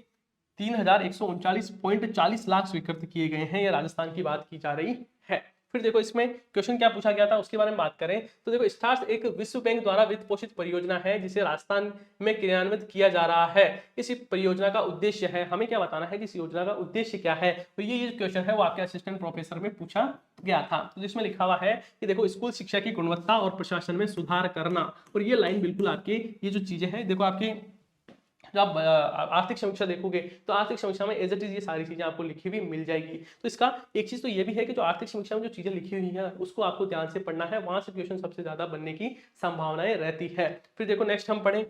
Speaker 1: 3,139.40 लाख स्वीकृत किए गए हैं। यह राजस्थान की बात की जा रही है। फिर देखो इसमें क्वेश्चन क्या पूछा गया था उसके बारे में बात करें तो देखो स्टार्स एक विश्व बैंक द्वारा वित्त पोषित परियोजना है जिसे राजस्थान में क्रियान्वित किया जा रहा है। इस परियोजना का उद्देश्य है, हमें क्या बताना है कि इस योजना का उद्देश्य क्या है, तो ये क्वेश्चन है वो आपके असिस्टेंट प्रोफेसर में पूछा गया था। तो जिसमें लिखा हुआ है कि देखो स्कूल शिक्षा की गुणवत्ता और प्रशासन में सुधार करना, और ये लाइन बिल्कुल आपके ये जो चीजें हैं देखो आपकी जब आप आर्थिक समीक्षा देखोगे तो आर्थिक समीक्षा में एज इट इज ये सारी चीजें आपको लिखी हुई मिल जाएगी। तो इसका एक चीज तो ये भी है कि जो आर्थिक समीक्षा में जो चीजें लिखी हुई है उसको आपको ध्यान से पढ़ना है, वहां से क्वेश्चन सबसे ज्यादा बनने की संभावनाएं रहती है। फिर देखो नेक्स्ट हम पढ़ें,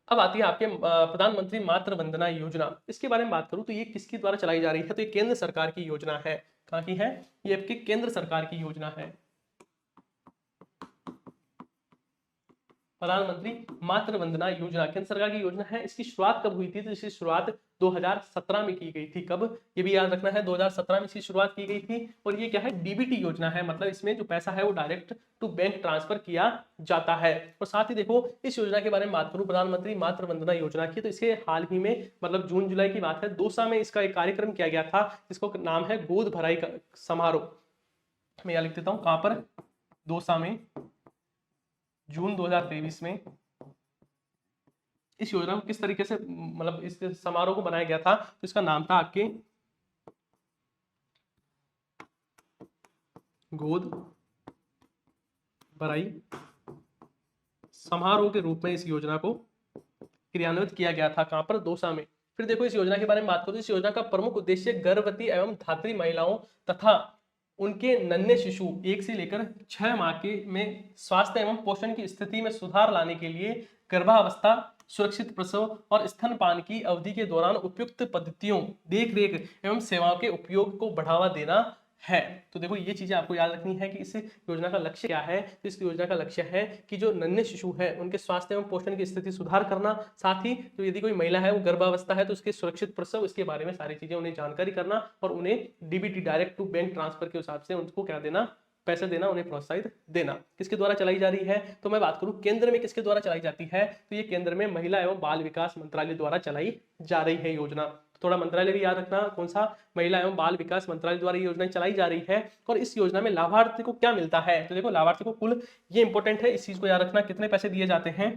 Speaker 1: अब आती है आपके प्रधानमंत्री मातृ वंदना योजना। इसके बारे में बात करूं तो ये किसके द्वारा चलाई जा रही है, तो ये केंद्र सरकार की योजना है। कहां की है, ये आपकी केंद्र सरकार की योजना है। प्रधानमंत्री मातृ वंदना योजना केंद्र सरकार की योजना है। इसकी शुरुआत कब हुई थी? तो इसकी शुरुआत 2017 में की गई थी। कब? ये भी याद रखना है, 2017 में इसकी शुरुआत की गई थी। और ये क्या है? डीबीटी योजना है, मतलब इसमें जो पैसा है वो डायरेक्ट टू बैंक ट्रांसफर किया जाता है। और साथ ही देखो इस योजना के बारे में बात करूं, प्रधानमंत्री मातृ वंदना योजना की, तो इसके हाल ही में मतलब जून जुलाई की बात है, दौसा में इसका एक कार्यक्रम किया गया था जिसको नाम है गोद भराई का समारोह। मैं यहाँ लिख देता हूँ, कहां पर? दौसा में जून 2023 में इस योजना को किस तरीके से मतलब इस समारोह को बनाया गया था, तो इसका नाम था आपके गोद भराई समारोह के रूप में इस योजना को क्रियान्वित किया गया था। कहां पर? दौसा में। फिर देखो इस योजना के बारे में बात करो, इस योजना का प्रमुख उद्देश्य गर्भवती एवं धात्री महिलाओं तथा उनके नन्हे शिशु 1 से लेकर 6 माह के में स्वास्थ्य एवं पोषण की स्थिति में सुधार लाने के लिए गर्भावस्था, सुरक्षित प्रसव और स्तनपान की अवधि के दौरान उपयुक्त पद्धतियों, देखरेख एवं सेवाओं के उपयोग को बढ़ावा देना है। तो देखो ये चीजें आपको याद रखनी है कि इस योजना का लक्ष्य क्या है। तो इस योजना का लक्ष्य है कि जो नन्हे शिशु है उनके स्वास्थ्य एवं पोषण की स्थिति सुधार करना, साथ ही जो यदि कोई महिला है वो गर्भावस्था है तो उसके सुरक्षित प्रसव, इसके बारे में सारी चीजें उन्हें जानकारी करना और उन्हें DBT direct to bank transfer के हिसाब से उनको क्या देना, पैसे देना, उन्हें प्रोत्साहित देना। किसके द्वारा चलाई जा रही है? तो मैं बात करूं केंद्र में किसके द्वारा चलाई जाती है, तो ये केंद्र में महिला एवं बाल विकास मंत्रालय द्वारा चलाई जा रही है योजना। थोड़ा मंत्रालय भी याद रखना, कौन सा? महिला एवं बाल विकास मंत्रालय द्वारा ये योजना चलाई जा रही है। और इस योजना में लाभार्थी को क्या मिलता है? तो देखो लाभार्थी को कुल, ये इंपॉर्टेंट है, इस चीज को याद रखना, कितने पैसे दिए जाते हैं?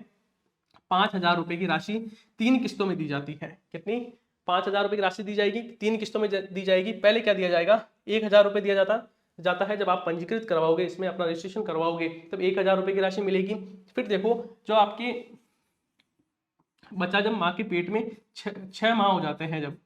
Speaker 1: 5,000 रुपए की राशि 3 किस्तों में दी जाती है। कितनी? 5,000 रुपए की राशि दी जाएगी, 3 किस्तों में दी जाएगी। पहले क्या दिया जाएगा? 1,000 रुपए दिया जाता है। जब आप पंजीकृत करवाओगे, इसमें अपना रजिस्ट्रेशन करवाओगे, तब 1,000 रुपए की राशि मिलेगी। फिर देखो जो आपके बच्चा जब माँ के पेट में 6 माह हो जाते हैं, जब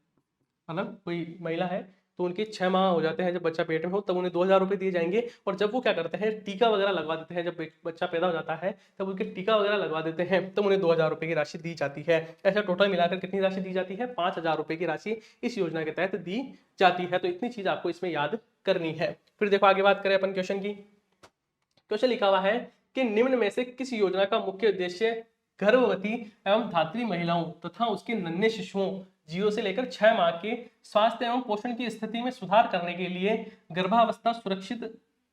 Speaker 1: मतलब कोई महिला है तो उनके 6 माह हो जाते हैं जब बच्चा पेट में हो, तब उन्हें 2,000 रुपए दिए जाएंगे। और जब वो क्या करते हैं, टीका वगैरह लगवा देते हैं, जब बच्चा पैदा हो जाता है तब उनके टीका वगैरह लगवा देते हैं, तब उन्हें 2,000 रुपए की राशि दी जाती है। ऐसा टोटल मिलाकर कितनी राशि दी जाती है? 5,000 रुपए की राशि इस योजना के तहत दी जाती है। तो इतनी चीज आपको इसमें याद करनी है। फिर देखो आगे बात करें अपन क्वेश्चन की। क्वेश्चन लिखा हुआ है कि निम्न में से किस योजना का मुख्य उद्देश्य गर्भवती एवं धात्री महिलाओं तथा उसके नन्हे शिशुओं 0 से लेकर 6 माह के स्वास्थ्य एवं पोषण की स्थिति में सुधार करने के लिए गर्भावस्था, सुरक्षित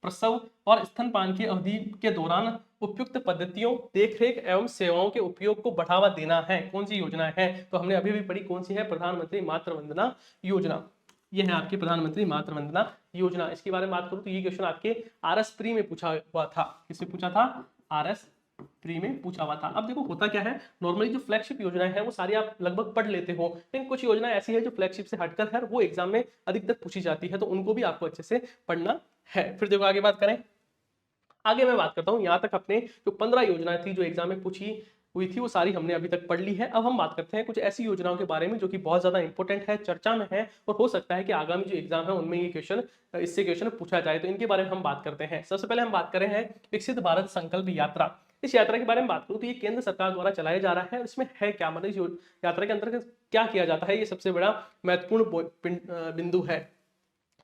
Speaker 1: प्रसव और स्तनपान की अवधि के दौरान उपयुक्त पद्धतियों, देखरेख एवं सेवाओं के उपयोग को बढ़ावा देना है? कौन सी योजना है? तो हमने अभी भी पढ़ी, कौन सी है? प्रधानमंत्री मातृ वंदना योजना। ये है आपकी प्रधानमंत्री मातृ वंदना योजना। इसके बारे में बात करूं तो ये क्वेश्चन आपके आरएस प्री में पूछा हुआ था। किससे पूछा था? आरएस प्री में पूछा हुआ था। अब देखो होता क्या है, नॉर्मली जो फ्लैगशिप योजनाएं हैं वो सारी आप लगभग पढ़ लेते हो, लेकिन कुछ योजनाएं ऐसी है जो फ्लैगशिप से हटकर है, वो एग्जाम में अधिकतर पूछी जाती है, तो उनको भी आपको अच्छे से पढ़ना है। फिर देखो आगे बात करें, आगे मैं बात करता हूं, यहां तक अपने जो 15 योजनाएं थी जो एग्जाम में पूछी हुई थी वो सारी हमने अभी तक पढ़ ली है। अब हम बात करते हैं कुछ ऐसी योजनाओं के बारे में जो कि बहुत ज्यादा इंपॉर्टेंट है, चर्चा में है, और हो सकता है कि आगामी जो एग्जाम है उनमें ये क्वेश्चन, इससे क्वेश्चन पूछा जाए, तो इनके बारे में हम बात करते हैं। सबसे पहले हम बात कर रहे हैं विकसित भारत संकल्प यात्रा। इस यात्रा के बारे में बात करूं तो ये केंद्र सरकार द्वारा चलाया जा रहा है। इसमें है क्या, मतलब इस यात्रा के अंतर्गत क्या किया जाता है, ये सबसे बड़ा महत्वपूर्ण बिंदु है।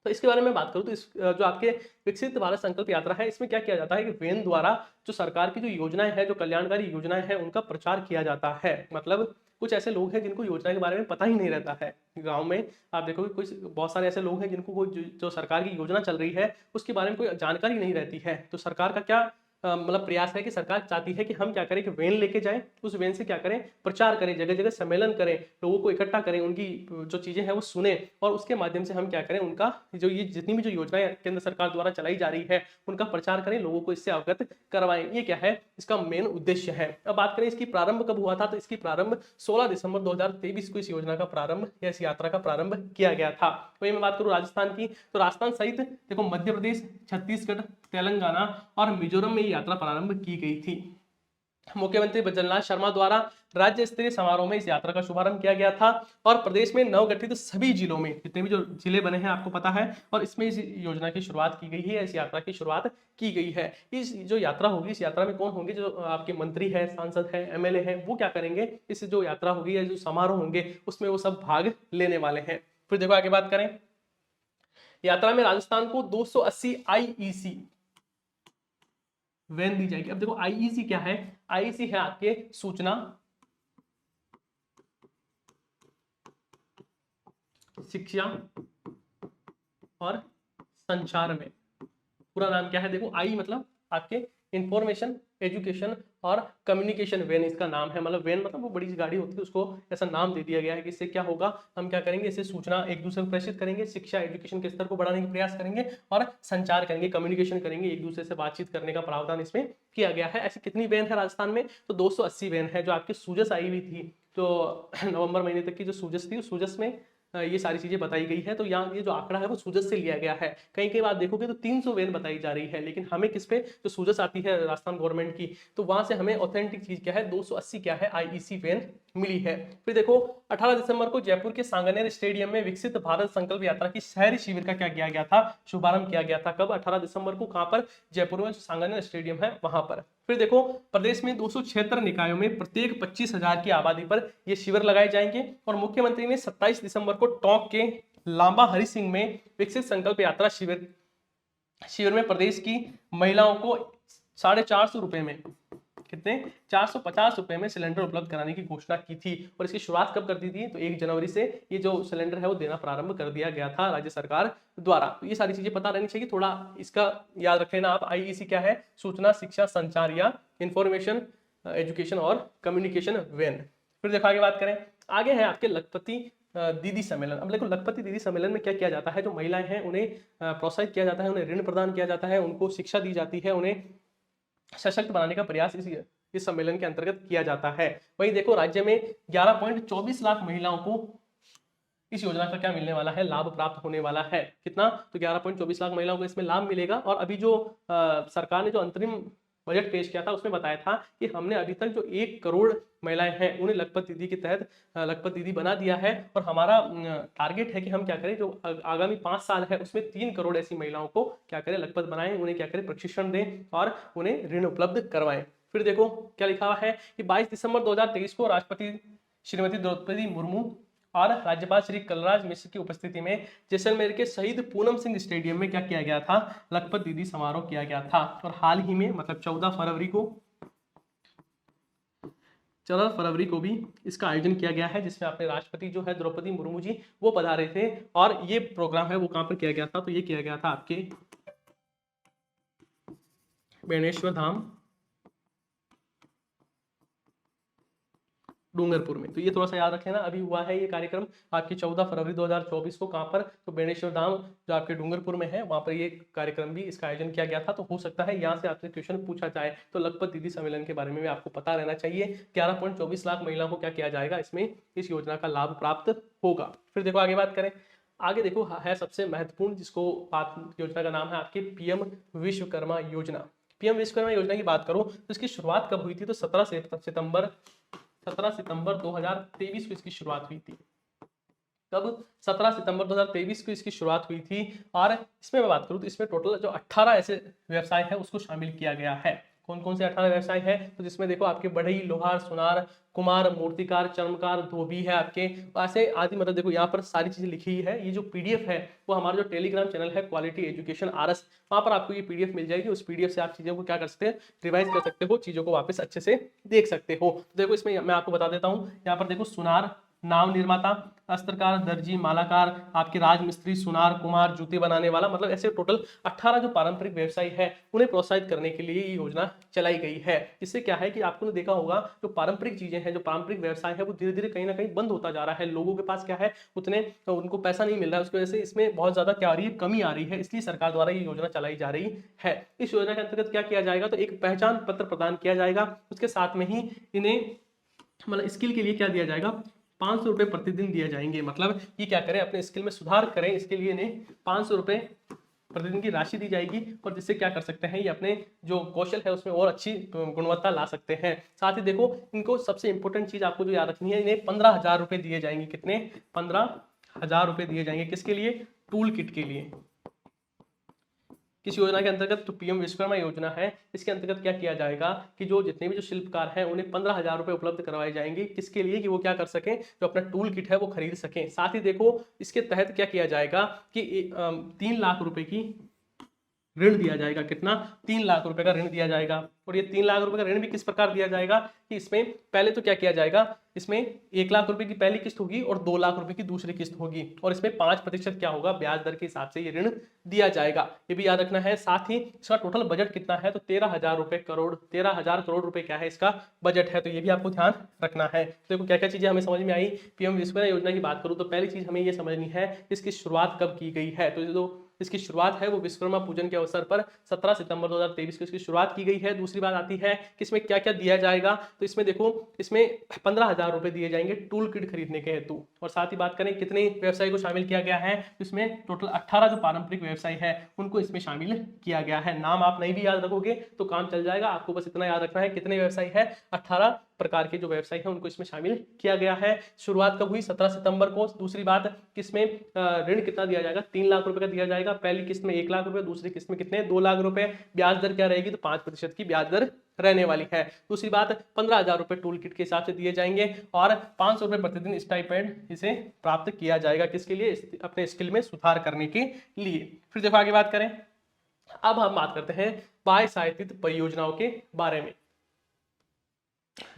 Speaker 1: तो इसके बारे में बात करूं तो इस जो आपके विकसित भारत संकल्प यात्रा है, इसमें क्या किया जाता है कि वेन द्वारा जो सरकार की जो योजनाएं हैं, जो कल्याणकारी योजनाएं हैं, उनका प्रचार किया जाता है। मतलब कुछ ऐसे लोग हैं जिनको योजना के बारे में पता ही नहीं रहता है। गांव में आप देखोगे कुछ बहुत सारे ऐसे लोग हैं जिनको कोई जो सरकार की योजना चल रही है उसके बारे में कोई जानकारी नहीं रहती है। तो सरकार का क्या मतलब प्रयास है कि सरकार चाहती है कि हम क्या करें कि वैन लेके जाएं, उस वैन से क्या करें, प्रचार करें, जगह जगह सम्मेलन करें, लोगों को इकट्ठा करें, उनकी जो चीजें हैं वो सुने, और उसके माध्यम से हम क्या करें, उनका जो ये जितनी भी जो योजनाएं केंद्र सरकार द्वारा चलाई जा रही है उनका प्रचार करें, लोगों को इससे अवगत करवाएं। ये क्या है, इसका मेन उद्देश्य है। अब बात करें इसकी प्रारंभ कब हुआ था, तो इसकी प्रारंभ 16 दिसंबर 2023 को इस योजना का प्रारंभ या इस यात्रा का प्रारंभ किया गया था। वही मैं बात करूं राजस्थान की, तो राजस्थान सहित देखो मध्य प्रदेश, छत्तीसगढ़, तेलंगाना और मिजोरम में यात्रा प्रारंभ की गई थी। मुख्यमंत्री बजरंगलाल शर्मा द्वारा राज्य स्तरीय समारोह में इस यात्रा का शुभारंभ किया गया था, और प्रदेश में नवगठित सभी जिलों में जितने भी जो जिले बने हैं आपको पता है, और इसमें इस योजना की शुरुआत की गई है, इस यात्रा की शुरुआत की गई है। इस जो यात्रा होगी, इस यात्रा में कौन होंगे, जो आपके मंत्री है, सांसद है, एमएलए हैं, वो क्या करेंगे, इस जो यात्रा होगी या जो समारोह होंगे उसमें वो सब भाग लेने वाले हैं। फिर देखो आगे बात करें, यात्रा में राजस्थान को 280 IEC वैन दी जाएगी। अब देखो आईईसी क्या है, आईईसी है आपके सूचना शिक्षा और संचार में। पूरा नाम क्या है, देखो आई मतलब आपके इंफॉर्मेशन एजुकेशन और कम्युनिकेशन वैन इसका नाम है। मतलब वैन मतलब वो बड़ी सी गाड़ी होती है, उसको ऐसा नाम दे दिया गया है कि इससे क्या होगा, हम क्या करेंगे, इससे सूचना एक दूसरे को प्रेषित करेंगे, शिक्षा एजुकेशन के स्तर को बढ़ाने का प्रयास करेंगे और संचार करेंगे, कम्युनिकेशन करेंगे, एक दूसरे से बातचीत करने का प्रावधान इसमें किया गया है। ऐसी कितनी वैन है राजस्थान में, तो 280 वैन है जो आपकी सूजस आई हुई थी। तो नवंबर महीने तक की जो सूजस थी, उस सूजस में ये सारी चीजें बताई गई है। तो यहाँ ये जो आंकड़ा है वो सूजस से लिया गया है। कहीं कहीं बात देखोगे तो 300 वैन बताई जा रही है, लेकिन हमें किस पे, जो सूजस आती है राजस्थान गवर्नमेंट की, तो वहां से हमें ऑथेंटिक चीज क्या है, 280 क्या है आईईसी वैन मिली है। फिर देखो 18 दिसंबर को जयपुर के सांगानेर स्टेडियम में विकसित भारत संकल्प यात्रा की शहरी शिविर का क्या किया गया था, शुभारंभ किया गया था। कब, 18 दिसंबर को। कहां पर, जयपुर में, सांगानेर स्टेडियम है वहां पर। फिर देखो प्रदेश में 276 निकायों में प्रत्येक 25,000 की आबादी पर ये शिविर लगाए जाएंगे। और मुख्यमंत्री ने 27 दिसंबर को टोंक के लांबा हरि सिंह में विकसित संकल्प यात्रा शिविर में प्रदेश की महिलाओं को 450 रुपए में, कितने, 450 रुपए में सिलेंडर उपलब्ध कराने की घोषणा की थी। और इसकी शुरुआत कब कर दी थी, तो 1 जनवरी से ये जो सिलेंडर है वो देना प्रारंभ कर दिया गया था राज्य सरकार द्वारा। तो ये सारी चीजें पता रहनी चाहिए, थोड़ा इसका याद रख लेना आप। आईईसी क्या है, सूचना शिक्षा संचार या इंफॉर्मेशन एजुकेशन और कम्युनिकेशन वैन। फिर देखो आगे बात करें, आगे है आपके लखपति दीदी सम्मेलन। अब देखो लखपति दीदी सम्मेलन में क्या किया जाता है, जो महिलाएं हैं उन्हें प्रोत्साहित किया जाता है, उन्हें ऋण प्रदान किया जाता है, उनको शिक्षा दी जाती है, उन्हें सशक्त बनाने का प्रयास इस सम्मेलन के अंतर्गत किया जाता है। वही देखो राज्य में 11.24 लाख महिलाओं को इस योजना का क्या मिलने वाला है, लाभ प्राप्त होने वाला है। कितना, तो 11.24 लाख महिलाओं को इसमें लाभ मिलेगा। और अभी जो सरकार ने जो अंतरिम बजट पेश किया था उसमें बताया था कि हमने अभी तक जो 1 करोड़ महिलाएं हैं उन्हें लखपत दीदी के तहत लखपत दीदी बना दिया है। और हमारा टारगेट है कि हम क्या करें, जो आगामी 5 साल है उसमें 3 करोड़ ऐसी महिलाओं को क्या करें, लखपत बनाएं, उन्हें क्या करें, प्रशिक्षण दें और उन्हें ऋण उपलब्ध करवाएं। फिर देखो क्या लिखा हुआ है कि 22 दिसंबर 2023 को राष्ट्रपति श्रीमती द्रौपदी मुर्मू और राज्यपाल श्री कलराज मिश्र की उपस्थिति में जैसलमेर के शहीद पूनम सिंह स्टेडियम में क्या किया गया था, लखपत दीदी समारोह किया गया था। और हाल ही में मतलब 14 फरवरी को भी इसका आयोजन किया गया है, जिसमें अपने राष्ट्रपति जो है द्रौपदी मुर्मू जी वो पधारे थे। और ये प्रोग्राम है वो कहां पर किया गया था, तो ये किया गया था आपके बेणेश्वर धाम डूंगरपुर में। तो ये थोड़ा सा याद रखें ना, अभी हुआ है ये कार्यक्रम आपकी 14 फरवरी 2024 को। कहां पर, तो बेणेश्वर धाम जो आपके डूंगरपुर में है वहां पर ये कार्यक्रम भी, इसका आयोजन किया गया था। तो हो सकता है यहाँ से आपसे क्वेश्चन पूछा जाए। तो लखपत दीदी सम्मेलन के बारे में भी आपको पता रहना चाहिए। 11.24 लाख महिलाओं को क्या किया जाएगा, इसमें इस योजना का लाभ प्राप्त होगा। फिर देखो आगे बात करें, आगे देखो है सबसे महत्वपूर्ण, जिसको योजना का नाम है आपकी पीएम विश्वकर्मा योजना। पीएम विश्वकर्मा योजना की बात करो तो इसकी शुरुआत कब हुई थी, तो 17 सितंबर 2023 को इसकी शुरुआत हुई थी। कब, 17 सितंबर 2023 को इसकी शुरुआत हुई थी। और इसमें मैं बात करूं तो इसमें टोटल जो 18 ऐसे व्यवसाय है उसको शामिल किया गया है। कौन कौन से 18 व्यवसाय है, तो जिसमें देखो आपके बढ़ई, लोहार, सुनार, कुमार, मूर्तिकार, चर्मकार, धोबी है आपके, ऐसे आदि। मतलब देखो यहाँ पर सारी चीजें लिखी है। ये जो पीडीएफ है वो हमारा जो टेलीग्राम चैनल है क्वालिटी एजुकेशन आरएस, वहां पर आपको ये पीडीएफ मिल जाएगी। उस पीडीएफ से आप चीजों को क्या कर सकते हैं, रिवाइज कर सकते हो, चीजों को वापस अच्छे से देख सकते हो। तो देखो इसमें मैं आपको बता देता हूँ, यहाँ पर देखो सुनार, नाव निर्माता, अस्त्रकार, दर्जी, मालाकार, आपके राजमिस्त्री, सुनार, कुमार, जूते बनाने वाला, मतलब ऐसे टोटल 18 जो पारंपरिक व्यवसाय है उन्हें प्रोत्साहित करने के लिए ये योजना चलाई गई है। इससे क्या है कि आपने देखा होगा जो पारंपरिक चीजें हैं, जो पारंपरिक व्यवसाय है वो धीरे धीरे कहीं ना कहीं बंद होता जा रहा है। लोगों के पास क्या है, उतने तो उनको पैसा नहीं मिल रहा है, उसकी वजह से इसमें बहुत ज्यादा क्या आ रही है, कमी आ रही है। इसलिए सरकार द्वारा ये योजना चलाई जा रही है। इस योजना के अंतर्गत क्या किया जाएगा, तो एक पहचान पत्र प्रदान किया जाएगा, उसके साथ में ही इन्हें मतलब स्किल के लिए क्या दिया जाएगा, 500 रुपए प्रतिदिन दिए जाएंगे। मतलब ये क्या करें, अपने स्किल में सुधार करें, इसके लिए इन्हें 500 रुपए प्रतिदिन की राशि दी जाएगी। और जिससे क्या कर सकते हैं, ये अपने जो कौशल है उसमें और अच्छी गुणवत्ता ला सकते हैं। साथ ही देखो इनको सबसे इंपॉर्टेंट चीज आपको जो याद रखनी है, इन्हें 15,000 रुपए दिए जाएंगे। कितने, 15,000 रुपए दिए जाएंगे। किसके लिए, टूल किट के लिए। किस योजना के अंतर्गत, तो पीएम विश्वकर्मा योजना है। इसके अंतर्गत क्या किया जाएगा कि जो जितने भी जो शिल्पकार हैं उन्हें 15,000 रुपए उपलब्ध करवाए जाएंगे। किसके लिए, कि वो क्या कर सकें, जो अपना टूल किट है वो खरीद सकें। साथ ही देखो इसके तहत क्या किया जाएगा कि 3 लाख रुपए की ऋण दिया जाएगा। कितना? 3 लाख रुपए का ऋण दिया जाएगा। और ये 3 लाख रुपए का ऋण भी किस प्रकार दिया जाएगा कि इसमें पहले तो क्या किया जाएगा, इसमें 1 लाख रुपए की पहली किस्त होगी और 2 लाख रुपए की दूसरी किस्त होगी, और इसमें 5% क्या होगा, ब्याज दर के हिसाब से ये ऋण दिया जाएगा। ये भी याद रखना है। साथ ही इसका टोटल बजट कितना है, तो 13,000 करोड़ रुपए क्या है इसका बजट है, तो ये भी आपको ध्यान रखना है। तो देखो क्या क्या चीजें हमें समझ में आई। पीएम विश्वकर्मा योजना की बात करूं तो पहली चीज हमें ये समझनी है इसकी शुरुआत कब की गई है। तो जो इसकी शुरुआत है वो विश्वकर्मा पूजन के अवसर पर 17 सितंबर 2023 को इसकी शुरुआत की गई है। दूसरी बात आती है कि इसमें क्या क्या दिया जाएगा, तो इसमें देखो इसमें 15,000 रुपए दिए जाएंगे टूल किट खरीदने के हेतु। और साथ ही बात करें कितने व्यवसाय को शामिल किया गया है, तो इसमें टोटल 18 जो पारंपरिक व्यवसाय है उनको इसमें शामिल किया गया है। नाम आप नहीं भी याद रखोगे तो काम चल जाएगा, आपको बस इतना याद रखना है कितने व्यवसाय है, 18 प्रकार के जो व्यवसाय है उनको इसमें शामिल किया गया है। शुरुआत कब हुई, 17 सितंबर को। दूसरी बात किसमें ऋण कितना दिया जाएगा, 3 लाख रुपए का दिया जाएगा। पहली किस्त में 1 लाख रुपए, दूसरी किस्त में कितने, 2 लाख रुपए। ब्याज दर क्या रहेगी, तो 5% की ब्याज दर रहने वाली है। दूसरी बात 15,000 रुपए टूल किट के हिसाब से दिए जाएंगे और 500 रुपए प्रतिदिन स्टाइपेंड इसे प्राप्त किया जाएगा। किसके लिए, अपने स्किल में सुधार करने के लिए। फिर देखो आगे बात करें, अब हम बात करते हैं बाह्य सहायतित परियोजनाओं के बारे में।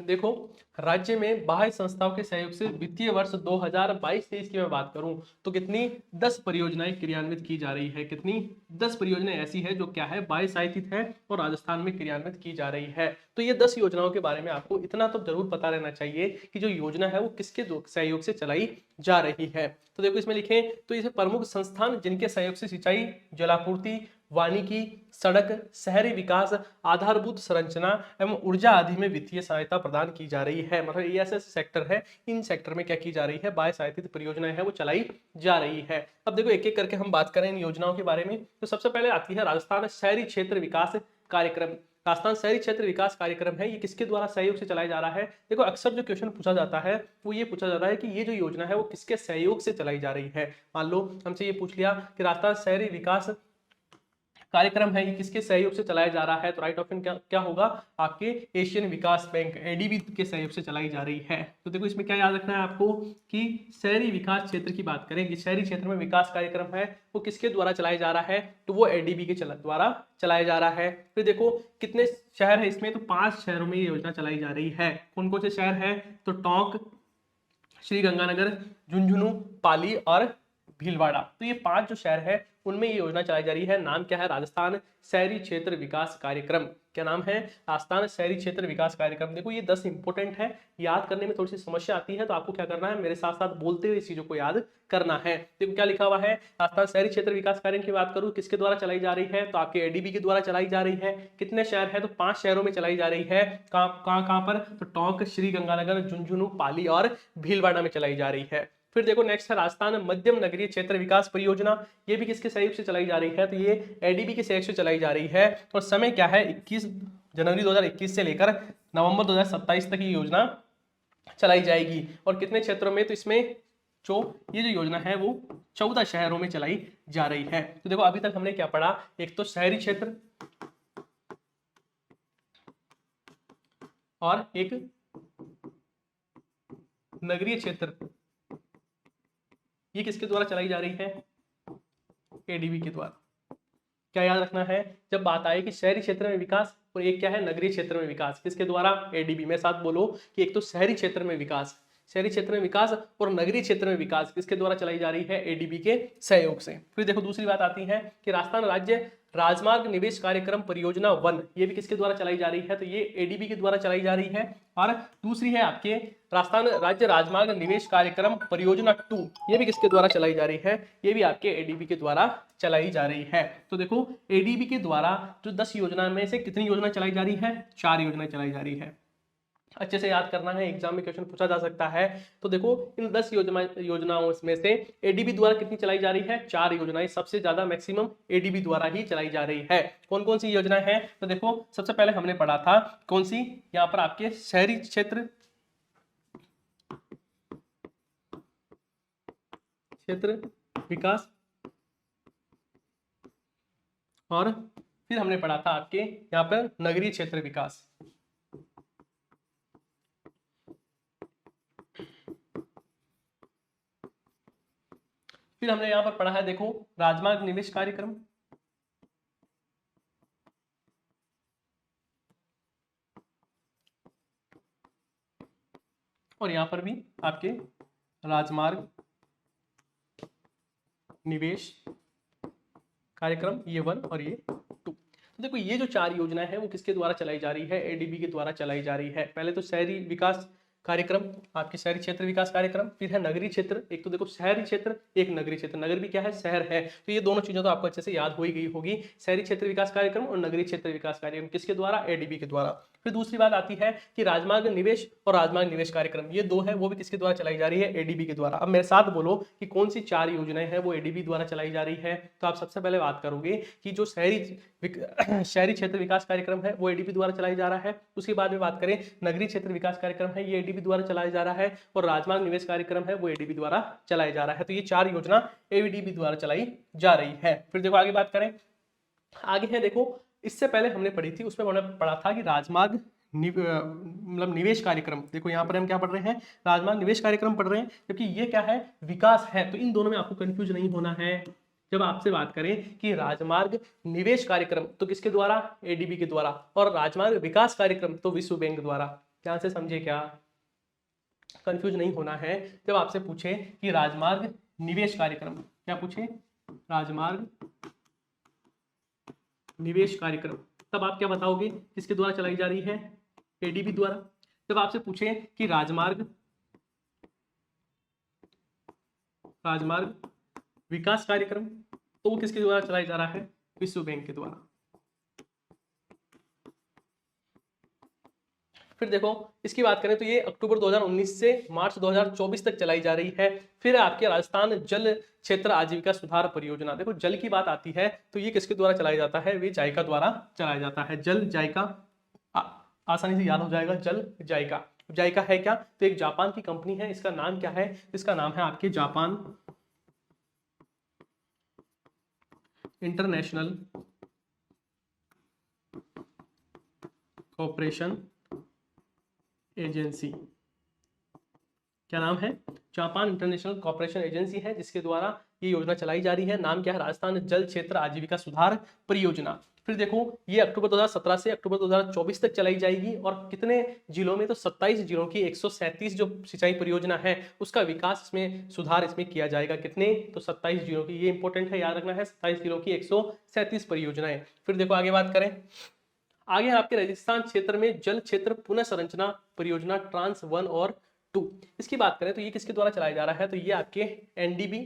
Speaker 1: देखो राज्य में बाह्य संस्थाओं के सहयोग से वित्तीय वर्ष 2022-23 की मैं बात करूं तो कितनी 10 परियोजनाएं क्रियान्वित की जा रही है। कितनी 10 परियोजनाएं ऐसी है जो क्या है, बाह्य सहायतित है और राजस्थान में क्रियान्वित की जा रही है। तो ये 10 योजनाओं के बारे में आपको इतना तो जरूर पता रहना चाहिए कि जो योजना है वो किसके सहयोग से चलाई जा रही है। तो देखो इसमें लिखें तो इसे प्रमुख संस्थान जिनके सहयोग से सिंचाई, जलापूर्ति, वानिकी, सड़क, शहरी विकास, आधारभूत संरचना एवं ऊर्जा आदि में वित्तीय सहायता प्रदान की जा रही है। मतलब ये ऐसे सेक्टर है, इन सेक्टर में क्या की जा रही है, बाह्य सहायतित परियोजनाएं है वो चलाई जा रही है। अब देखो एक एक करके हम बात करें इन योजनाओं के बारे में। तो सबसे पहले आती है राजस्थान शहरी क्षेत्र विकास कार्यक्रम। राजस्थान शहरी क्षेत्र विकास कार्यक्रम है, ये किसके द्वारा सहयोग से चलाया जा रहा है। देखो अक्सर जो क्वेश्चन पूछा जाता है वो ये पूछा जाता है कि ये जो योजना है वो किसके सहयोग से चलाई जा रही है। मान लो हमसे ये पूछ लिया कि राजस्थान शहरी विकास कार्यक्रम है ये किसके सहयोग से चलाया जा रहा है, तो राइट ऑप्शन क्या होगा, आपके एशियन विकास बैंक एडीबी के सहयोग से चलाई जा रही है। तो देखो इसमें क्या याद रखना है आपको कि शहरी विकास क्षेत्र की बात करें कि शहरी क्षेत्र में विकास कार्यक्रम है वो किसके द्वारा चलाया जा रहा है, तो वो एडीबी के द्वारा चलाया जा रहा है। फिर देखो कितने शहर है इसमें, तो 5 शहरों में ये योजना चलाई जा रही है। कौन कौन से शहर है, तो टोंक, श्री गंगानगर, झुंझुनू, पाली और भीलवाड़ा। तो ये 5 जो शहर है उनमें ये योजना चलाई जा रही है। नाम क्या है, राजस्थान शहरी क्षेत्र विकास कार्यक्रम। क्या नाम है, राजस्थान शहरी क्षेत्र विकास कार्यक्रम। देखो ये 10 इंपोर्टेंट है, याद करने में थोड़ी सी समस्या आती है तो आपको क्या करना है, मेरे साथ साथ बोलते हुए चीजों को याद करना है। देखो क्या लिखा हुआ है, राजस्थान शहरी क्षेत्र विकास कार्यक्रम की बात करूं किसके द्वारा चलाई जा रही है, तो आपके एडीबी के द्वारा चलाई जा रही है। कितने शहर है, तो 5 शहरों में चलाई जा रही है। कहां पर, तो टोंक, श्री गंगानगर, झुंझुनू, पाली और भीलवाड़ा में चलाई जा रही है। फिर देखो नेक्स्ट है राजस्थान मध्यम नगरीय क्षेत्र विकास परियोजना। ये भी किसके सहयोग से चलाई जा रही है, तो ये एडीबी के सहयोग से चलाई जा रही है। और समय क्या है, 21 जनवरी 2021 से लेकर नवंबर 2027 तक ये योजना चलाई जाएगी। और कितने क्षेत्रों में, तो इसमें ये जो योजना है वो 14 शहरों में चलाई जा रही है। तो देखो अभी तक हमने क्या पढ़ा, एक तो शहरी क्षेत्र और एक नगरीय क्षेत्र, ये किसके द्वारा चलाई जा रही है, एडीबी के द्वारा। क्या याद रखना है, जब बात आए कि शहरी क्षेत्र में विकास और एक क्या है नगरीय क्षेत्र में विकास, किसके द्वारा, एडीबी। में साथ बोलो कि एक तो शहरी क्षेत्र में विकास, शहरी क्षेत्र में विकास और नगरीय क्षेत्र में विकास किसके द्वारा चलाई जा रही है, एडीबी के सहयोग से। फिर देखो दूसरी बात आती है कि राजस्थान राज्य राजमार्ग निवेश कार्यक्रम परियोजना 1, ये भी किसके द्वारा चलाई जा रही है, तो ये एडीबी के द्वारा चलाई जा रही है। और दूसरी है आपके राजस्थान राज्य राजमार्ग निवेश कार्यक्रम परियोजना 2, ये भी किसके द्वारा चलाई जा रही है, ये भी आपके एडीबी के द्वारा चलाई जा रही है। तो देखो एडीबी के द्वारा जो 10 योजना में से कितनी योजना चलाई जा रही है, 4 योजना चलाई जा रही है। अच्छे से याद करना है, एग्जाम में क्वेश्चन पूछा जा सकता है। तो देखो इन 10 योजनाओं में से एडीबी द्वारा कितनी चलाई जा रही है, 4 योजनाएं सबसे ज्यादा मैक्सिमम एडीबी द्वारा ही चलाई जा रही है। कौन कौन सी योजनाएं हैं, तो देखो सबसे पहले हमने पढ़ा था कौन सी, यहाँ पर आपके शहरी क्षेत्र विकास, और फिर हमने पढ़ा था आपके यहाँ पर नगरीय क्षेत्र विकास। फिर हमने यहां पर पढ़ा है देखो राजमार्ग निवेश कार्यक्रम, और यहाँ पर भी आपके राजमार्ग निवेश कार्यक्रम, ये 1 और ये 2। तो देखो ये जो 4 योजनाएं हैं वो किसके द्वारा चलाई जा रही है, एडीबी के द्वारा चलाई जा रही है। पहले तो शहरी विकास कार्यक्रम, आपके शहरी क्षेत्र विकास कार्यक्रम, फिर है नगरीय क्षेत्र। एक तो देखो शहरी क्षेत्र, एक नगरीय क्षेत्र। नगर भी क्या है, शहर है, तो ये दोनों चीजें तो आपको अच्छे से याद हो ही गई होगी। शहरी क्षेत्र विकास कार्यक्रम और नगरीय क्षेत्र विकास कार्यक्रम किसके द्वारा, एडीबी के द्वारा। फिर दूसरी बात आती है कि राजमार्ग निवेश और राजमार्ग निवेश कार्यक्रम, ये 2 है, वो भी किसके द्वारा चलाई जा रही है, एडीबी के द्वारा। अब मेरे साथ बोलो कि कौन सी 4 योजनाएं हैं वो एडीबी द्वारा चलाई जा रही है। तो आप सबसे पहले बात करोगे कि जो शहरी क्षेत्र विकास कार्यक्रम है वो एडीबी द्वारा चलाई जा रहा है। उसके बाद में बात करें नगरीय क्षेत्र विकास कार्यक्रम है, ये एडीबी द्वारा चलाया जा रहा है, और राजमार्ग निवेश कार्यक्रम है वो एडीबी द्वारा चलाया जा रहा है। तो ये 4 योजना एडीबी द्वारा चलाई जा रही है। फिर देखो आगे बात करें, आगे है देखो, इससे पहले हमने पढ़ी थी, उसमें हमने पढ़ा था कि राजमार्ग मतलब निवेश कार्यक्रम। देखो यहाँ पर हम क्या पढ़ रहे हैं, राजमार्ग निवेश कार्यक्रम पढ़ रहे हैं, क्योंकि ये क्या है, विकास है। तो इन दोनों में आपको कंफ्यूज नहीं होना है। जब आपसे बात करें कि राजमार्ग निवेश कार्यक्रम तो किसके द्वारा, एडीबी के द्वारा, और राजमार्ग विकास कार्यक्रम तो विश्व बैंक द्वारा। ध्यान से समझे, क्या कंफ्यूज नहीं होना है। जब आपसे पूछे कि राजमार्ग निवेश कार्यक्रम, क्या पूछे, राजमार्ग निवेश कार्यक्रम, तब आप क्या बताओगे, किसके द्वारा चलाई जा रही है, एडीबी द्वारा। जब आपसे पूछे कि राजमार्ग विकास कार्यक्रम, तो वो किसके द्वारा चलाया जा रहा है, विश्व बैंक के द्वारा। फिर देखो इसकी बात करें तो ये अक्टूबर 2019 से मार्च 2024 तक चलाई जा रही है। फिर आपके राजस्थान जल क्षेत्र आजीविका सुधार परियोजना। देखो जल की बात आती है तो ये किसके द्वारा चलाया जाता है, वे जायका द्वारा चलाया जाता है। जल जायका, आसानी से याद हो जाएगा, जल जायका। जायका है क्या, तो एक जापान की कंपनी है, इसका नाम क्या है, इसका नाम है आपके जापान इंटरनेशनल कोऑपरेशन एजेंसी। क्या नाम है, जापान इंटरनेशनल कोऑपरेशन एजेंसी है, जिसके द्वारा ये योजना चलाई जा रही है। नाम क्या है, राजस्थान जल क्षेत्र आजीविका सुधार परियोजना। फिर देखो ये अक्टूबर 2017 से अक्टूबर 2024 तक चलाई जाएगी, और कितने जिलों में, तो 27 जिलों की 137 जो सिंचाई परियोजना है उसका विकास इसमें, सुधार इसमें किया जाएगा। कितने, तो 27 जिलों की, ये इंपॉर्टेंट है, याद रखना है, 27 जिलों की 137 परियोजनाएं। फिर देखो आगे बात करें, आगे आपके राजस्थान क्षेत्र में जल क्षेत्र पुनः संरचना परियोजना ट्रांस 1 और 2। इसकी बात करें तो ये किसके द्वारा चलाया जा रहा है, तो ये आपके एनडीबी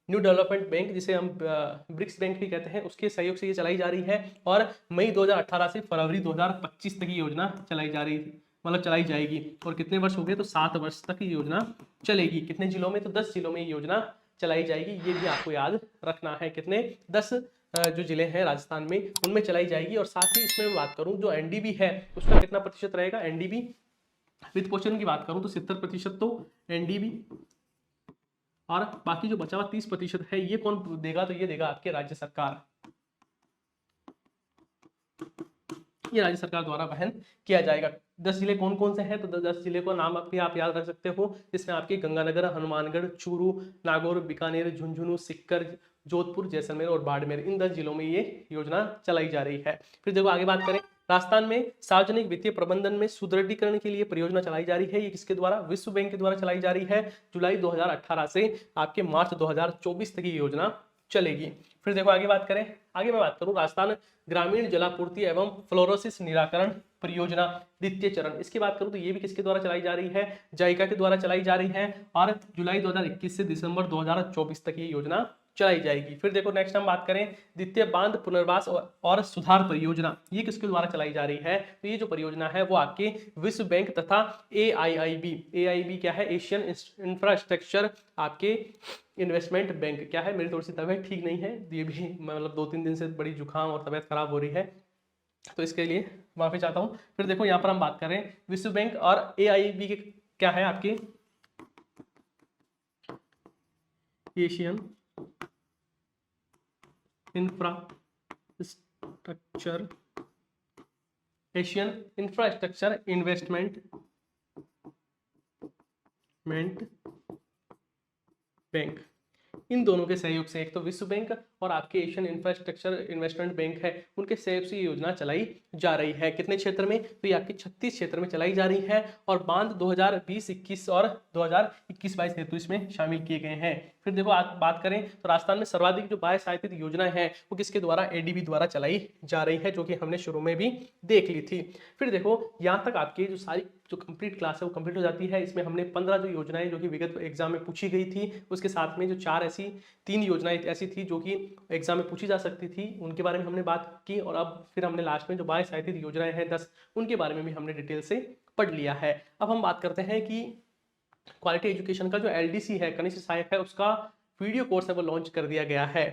Speaker 1: न्यू डेवलपमेंट बैंक, जिसे हम ब्रिक्स बैंक भी कहते हैं, उसके सहयोग से ये चलाई जा रही है। और मई 2018 से फरवरी 2025 तक ये योजना चलाई जा रही थी, मतलब चलाई जाएगी। और कितने वर्ष हो गए, तो 7 वर्ष तक ये योजना चलेगी। कितने जिलों में, तो 10 जिलों में ये योजना चलाई जाएगी। ये भी आपको याद रखना है, कितने, 10 जो जिले हैं राजस्थान में उनमें चलाई जाएगी। और साथ ही इसमें मैं बात करूं जो एनडीबी है उसका कितना प्रतिशत रहेगा, एनडीबी वित्त पोषण की बात करूं तो 70% तो एनडीबी, और बाकी जो बचा हुआ 30% है ये कौन देगा, तो ये देगा आपके राज्य सरकार। ये राज्य सरकार द्वारा वहन किया जाएगा। 10 जिले कौन कौन से हैं, तो 10 जिले को नाम भी आप याद रख सकते हो, जिसमें आपके गंगानगर, हनुमानगढ़, चूरू, नागौर, बीकानेर, झुंझुनू, सीकर, जोधपुर, जैसलमेर और बाड़मेर, इन 10 जिलों में ये योजना चलाई जा रही है। फिर देखो आगे बात करें, राजस्थान में सार्वजनिक वित्तीय प्रबंधन में सुदृढ़ीकरण के लिए परियोजना चलाई जा रही है। ये किसके द्वारा, विश्व बैंक के द्वारा चलाई जा रही है। जुलाई 2018 से आपके मार्च 2024 तक ये योजना चलेगी। फिर देखो आगे बात करें, आगे मैं बात करूं राजस्थान ग्रामीण जलापूर्ति एवं फ्लोरोसिस निराकरण परियोजना द्वितीय चरण, इसकी बात करूं तो ये भी किसके द्वारा चलाई जा रही है, जायका के द्वारा चलाई जा रही है। और जुलाई 2021 से दिसंबर 2024 तक ये योजना चलाई जाएगी। फिर देखो नेक्स्ट हम बात करें द्वितीय बांध पुनर्वास और सुधार परियोजना, ये किसके द्वारा चलाई जा रही है, तो ये जो परियोजना है वो आपके विश्व बैंक तथा AIIB क्या है, एशियन इंफ्रास्ट्रक्चर आपके इन्वेस्टमेंट बैंक क्या है। मेरी थोड़ी सी तबीयत ठीक नहीं है, ये भी मतलब 2-3 दिन से बड़ी जुकाम और तबीयत खराब हो रही है, तो इसके लिए माफी चाहता हूँ। फिर देखो यहाँ पर हम बात करें विश्व बैंक और AIIB के क्या है, आपके एशियन इंफ्रास्ट्रक्चर इन्वेस्टमेंट बैंक, इन दोनों के सहयोग से, एक तो विश्व बैंक और आपके एशियन इंफ्रास्ट्रक्चर इन्वेस्टमेंट बैंक है, उनके सहयोग से ये योजना चलाई जा रही है। कितने क्षेत्र में? तो ये आपके 36 क्षेत्र में चलाई जा रही है और बांध 2020-21 और 2021-22 हेतु इसमें शामिल किए गए हैं। फिर देखो आप बात करें तो राजस्थान में सर्वाधिक जो बाह्य सहायतित योजनाएं हैं वो किसके द्वारा? एडीबी द्वारा चलाई जा रही है, जो कि हमने शुरू में भी देख ली थी। फिर देखो यहाँ तक आपकी जो सारी जो कंप्लीट क्लास है वो कंप्लीट हो जाती है। इसमें हमने 15 जो योजनाएं जो कि विगत एग्जाम में पूछी गई थी, उसके साथ में जो 3 योजनाएं ऐसी थी जो कि एग्जाम में पूछी जा सकती थी, उनके बारे में हमने बात की। और अब फिर हमने लास्ट में जो बाह्य सहायतित योजनाएं हैं 10, उनके बारे में भी हमने डिटेल से पढ़ लिया है। अब हम बात करते हैं कि क्वालिटी एजुकेशन का जो एलडीसी है, कनिष्ठ सहायक है, उसका वीडियो कोर्स है वो लॉन्च कर दिया गया है।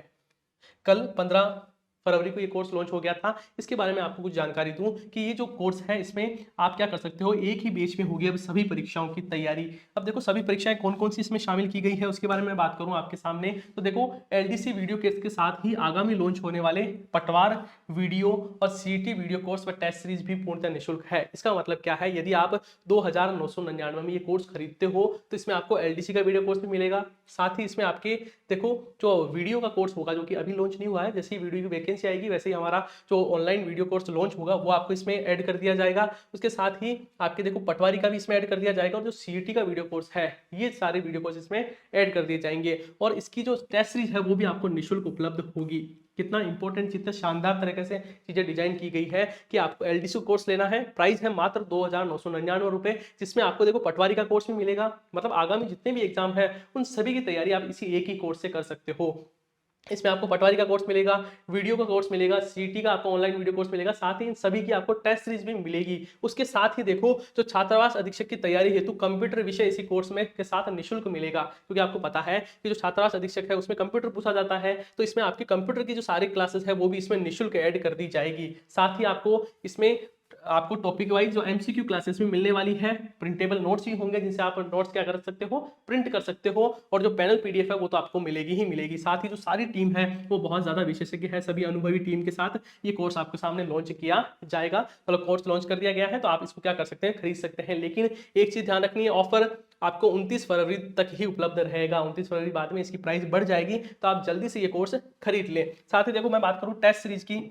Speaker 1: कल 15 फरवरी को ये कोर्स लॉन्च हो गया था। इसके बारे में आपको कुछ जानकारी दूं कि ये जो कोर्स है इसमें आप क्या कर सकते हो, एक ही बैच में होगी अब सभी परीक्षाओं की तैयारी। अब देखो सभी परीक्षाएं कौन कौन सी इसमें शामिल की गई है उसके बारे में बात करूं आपके सामने, तो देखो एलडीसी वीडियो कोर्स के साथ ही आगामी लॉन्च होने वाले पटवार वीडियो और सीईटी वीडियो कोर्स व टेस्ट सीरीज भी पूर्णतः निःशुल्क है। इसका मतलब क्या है? यदि आप 2999 में ये कोर्स खरीदते हो तो इसमें आपको एलडीसी का वीडियो कोर्स भी मिलेगा, साथ ही इसमें आपके देखो जो वीडियो का कोर्स होगा जो कि अभी लॉन्च नहीं हुआ है, जैसे ही वीडियो की वैकेंसी आएगी वैसे ही हमारा जो ऑनलाइन वीडियो कोर्स लॉन्च होगा वो आपको इसमें ऐड कर दिया जाएगा। उसके साथ ही आपके देखो पटवारी का भी इसमें ऐड कर दिया जाएगा और जो सीईटी का वीडियो कोर्स है ये सारे वीडियो कोर्स इसमें ऐड कर दिए जाएंगे और इसकी जो टेस्ट सीरीज है वो भी आपको निःशुल्क उपलब्ध होगी। कितना इंपॉर्टेंट, कितना शानदार तरीके से चीजें डिजाइन की गई है कि आपको एलडीसी कोर्स लेना है, प्राइस है मात्र 2999 रुपए, जिसमें आपको देखो पटवारी का कोर्स भी मिलेगा। मतलब आगामी जितने भी एग्जाम है उन सभी की तैयारी आप इसी एक ही कोर्स से कर सकते हो। इसमें आपको पटवारी का कोर्स मिलेगा, वीडियो का कोर्स मिलेगा, सीईटी का आपको ऑनलाइन वीडियो कोर्स मिलेगा, साथ ही इन सभी की आपको टेस्ट सीरीज भी मिलेगी। उसके साथ ही देखो जो छात्रावास अधीक्षक की तैयारी हेतु कंप्यूटर विषय इसी कोर्स में के साथ निःशुल्क मिलेगा, क्योंकि आपको पता है कि जो छात्रावास अधीक्षक है उसमें कंप्यूटर पूछा जाता है, तो इसमें आपके कंप्यूटर की जो सारी क्लासेस है वो भी इसमें निःशुल्क ऐड कर दी जाएगी। साथ ही आपको टॉपिक वाइज जो एमसीक्यू क्लासेस में मिलने वाली है, प्रिंटेबल नोट्स भी होंगे जिनसे आप नोट्स क्या कर सकते हो, प्रिंट कर सकते हो, और जो पैनल पीडीएफ है वो तो आपको मिलेगी ही मिलेगी। साथ ही जो सारी टीम है वो बहुत ज्यादा विशेषज्ञ है, सभी अनुभवी टीम के साथ ये कोर्स आपके सामने लॉन्च किया जाएगा। मतलब कोर्स लॉन्च कर दिया गया है तो आप इसको क्या कर सकते हैं, खरीद सकते हैं। लेकिन एक चीज ध्यान रखनी है, ऑफर आपको 29 फरवरी तक ही उपलब्ध रहेगा। 29 फरवरी बाद में इसकी प्राइस बढ़ जाएगी, तो आप जल्दी से ये कोर्स खरीद लें। साथ ही देखो मैं बात करूं टेस्ट सीरीज की,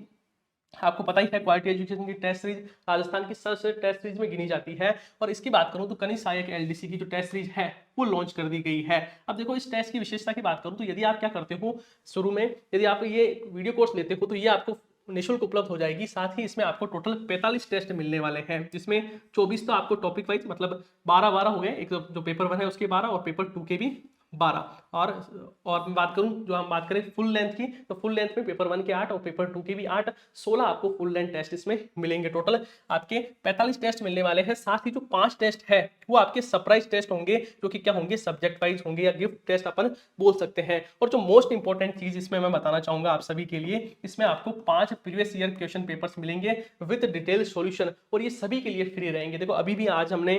Speaker 1: आपको पता ही है क्वालिटी एजुकेशन की टेस्ट सीरीज राजस्थान की सबसे टेस्ट सीरीज में गिनी जाती है। और इसकी बात करूं तो कनिष्ठ सहायक एलडीसी की जो टेस्ट सीरीज है वो लॉन्च कर दी गई है। अब देखो इस टेस्ट की विशेषता की बात करूं तो यदि आप क्या करते हो, शुरू में यदि आप ये वीडियो कोर्स लेते हो तो ये आपको निःशुल्क उपलब्ध हो जाएगी। साथ ही इसमें आपको टोटल 45 टेस्ट मिलने वाले हैं, जिसमें 24 तो आपको टॉपिक वाइज मतलब 12 हो गए, एक जो पेपर 1 है उसके 12 और पेपर 2 के भी 12। और मैं बात करूं, जो हम बात करें फुल लेंथ की, तो फुल लेंथ में पेपर 1 के 8 और पेपर 2 के भी 8, 16 आपको फुल लेंथ टेस्ट इसमें मिलेंगे। टोटल आपके 45 टेस्ट मिलने वाले हैं। साथ ही जो 5 टेस्ट है वो आपके सरप्राइज टेस्ट होंगे, जो कि क्या होंगे, सब्जेक्ट वाइज होंगे या गिफ्ट टेस्ट अपन बोल सकते हैं। और जो मोस्ट इंपॉर्टेंट चीज इसमें मैं बताना चाहूंगा आप सभी के लिए, इसमें आपको 5 प्रीवियस ईयर क्वेश्चन पेपर्स मिलेंगे विद डिटेल सॉल्यूशन, और ये सभी के लिए फ्री रहेंगे। देखो अभी भी आज हमने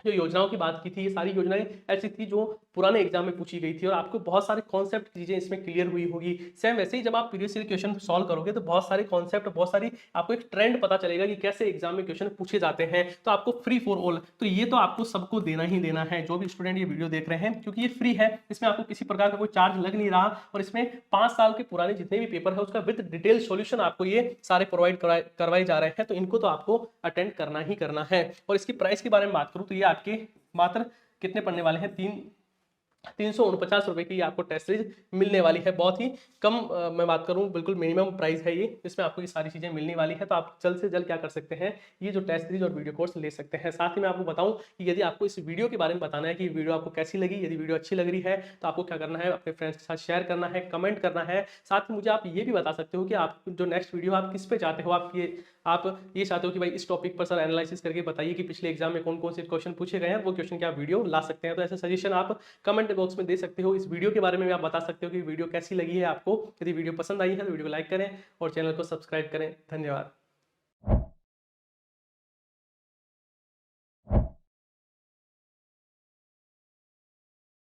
Speaker 1: जो योजनाओं की बात की थी, ये सारी योजनाएं ऐसी थी जो पुराने एग्जाम में पूछी गई थी और आपको बहुत सारे कॉन्सेप्ट चीजें इसमें क्लियर हुई होगी। सेम वैसे ही जब आप प्रीवियस ईयर क्वेश्चन सॉल्व करोगे तो बहुत सारे कॉन्सेप्ट, बहुत सारी आपको एक ट्रेंड पता चलेगा कि कैसे एग्जाम में क्वेश्चन पूछे जाते हैं। तो आपको फ्री फॉर ऑल, तो ये तो आपको सबको देना ही देना है, जो भी स्टूडेंट ये वीडियो देख रहे हैं, क्योंकि ये फ्री है, इसमें आपको किसी प्रकार का कोई चार्ज लग नहीं रहा। और इसमें 5 साल के पुराने जितने भी पेपर है उसका विद डिटेल सॉल्यूशन आपको ये सारे प्रोवाइड करवाए जा रहे हैं, तो इनको तो आपको अटेंड करना ही करना है। और इसकी प्राइस के बारे में बात करूं तो ये आपके मात्र कितने पड़ने वाले हैं, 349 रुपए की आपको टेस्ट सीरीज मिलने वाली है। बहुत ही कम मैं बात करूं बिल्कुल मिनिमम प्राइस है ये, इसमें आपको ये सारी चीजें मिलने वाली है। तो आप जल्द से जल्द क्या कर सकते हैं, ये जो टेस्ट सीरीज और वीडियो कोर्स ले सकते हैं। साथ ही मैं आपको बताऊं कि यदि आपको इस वीडियो के बारे में बताना है कि वीडियो आपको कैसी लगी, यदि वीडियो अच्छी लग रही है तो आपको क्या करना है, अपने फ्रेंड्स के साथ शेयर करना है, कमेंट करना है। साथ ही मुझे आप ये भी बता सकते हो कि आप जो नेक्स्ट वीडियो आप किस पे चाहते हो, आप ये चाहते हो कि भाई इस टॉपिक पर सर एनालिसिस करके बताइए कि पिछले एग्जाम में कौन कौन से क्वेश्चन पूछे गए हैं, वो क्वेश्चन क्या वीडियो ला सकते हैं। तो ऐसे सजेशन आप कमेंट बॉक्स में दे सकते हो। इस वीडियो के बारे में भी आप बता सकते हो कि वीडियो कैसी लगी है आपको। यदि वीडियो पसंद आई है तो वीडियो को लाइक करें और चैनल को सब्सक्राइब करें। धन्यवाद।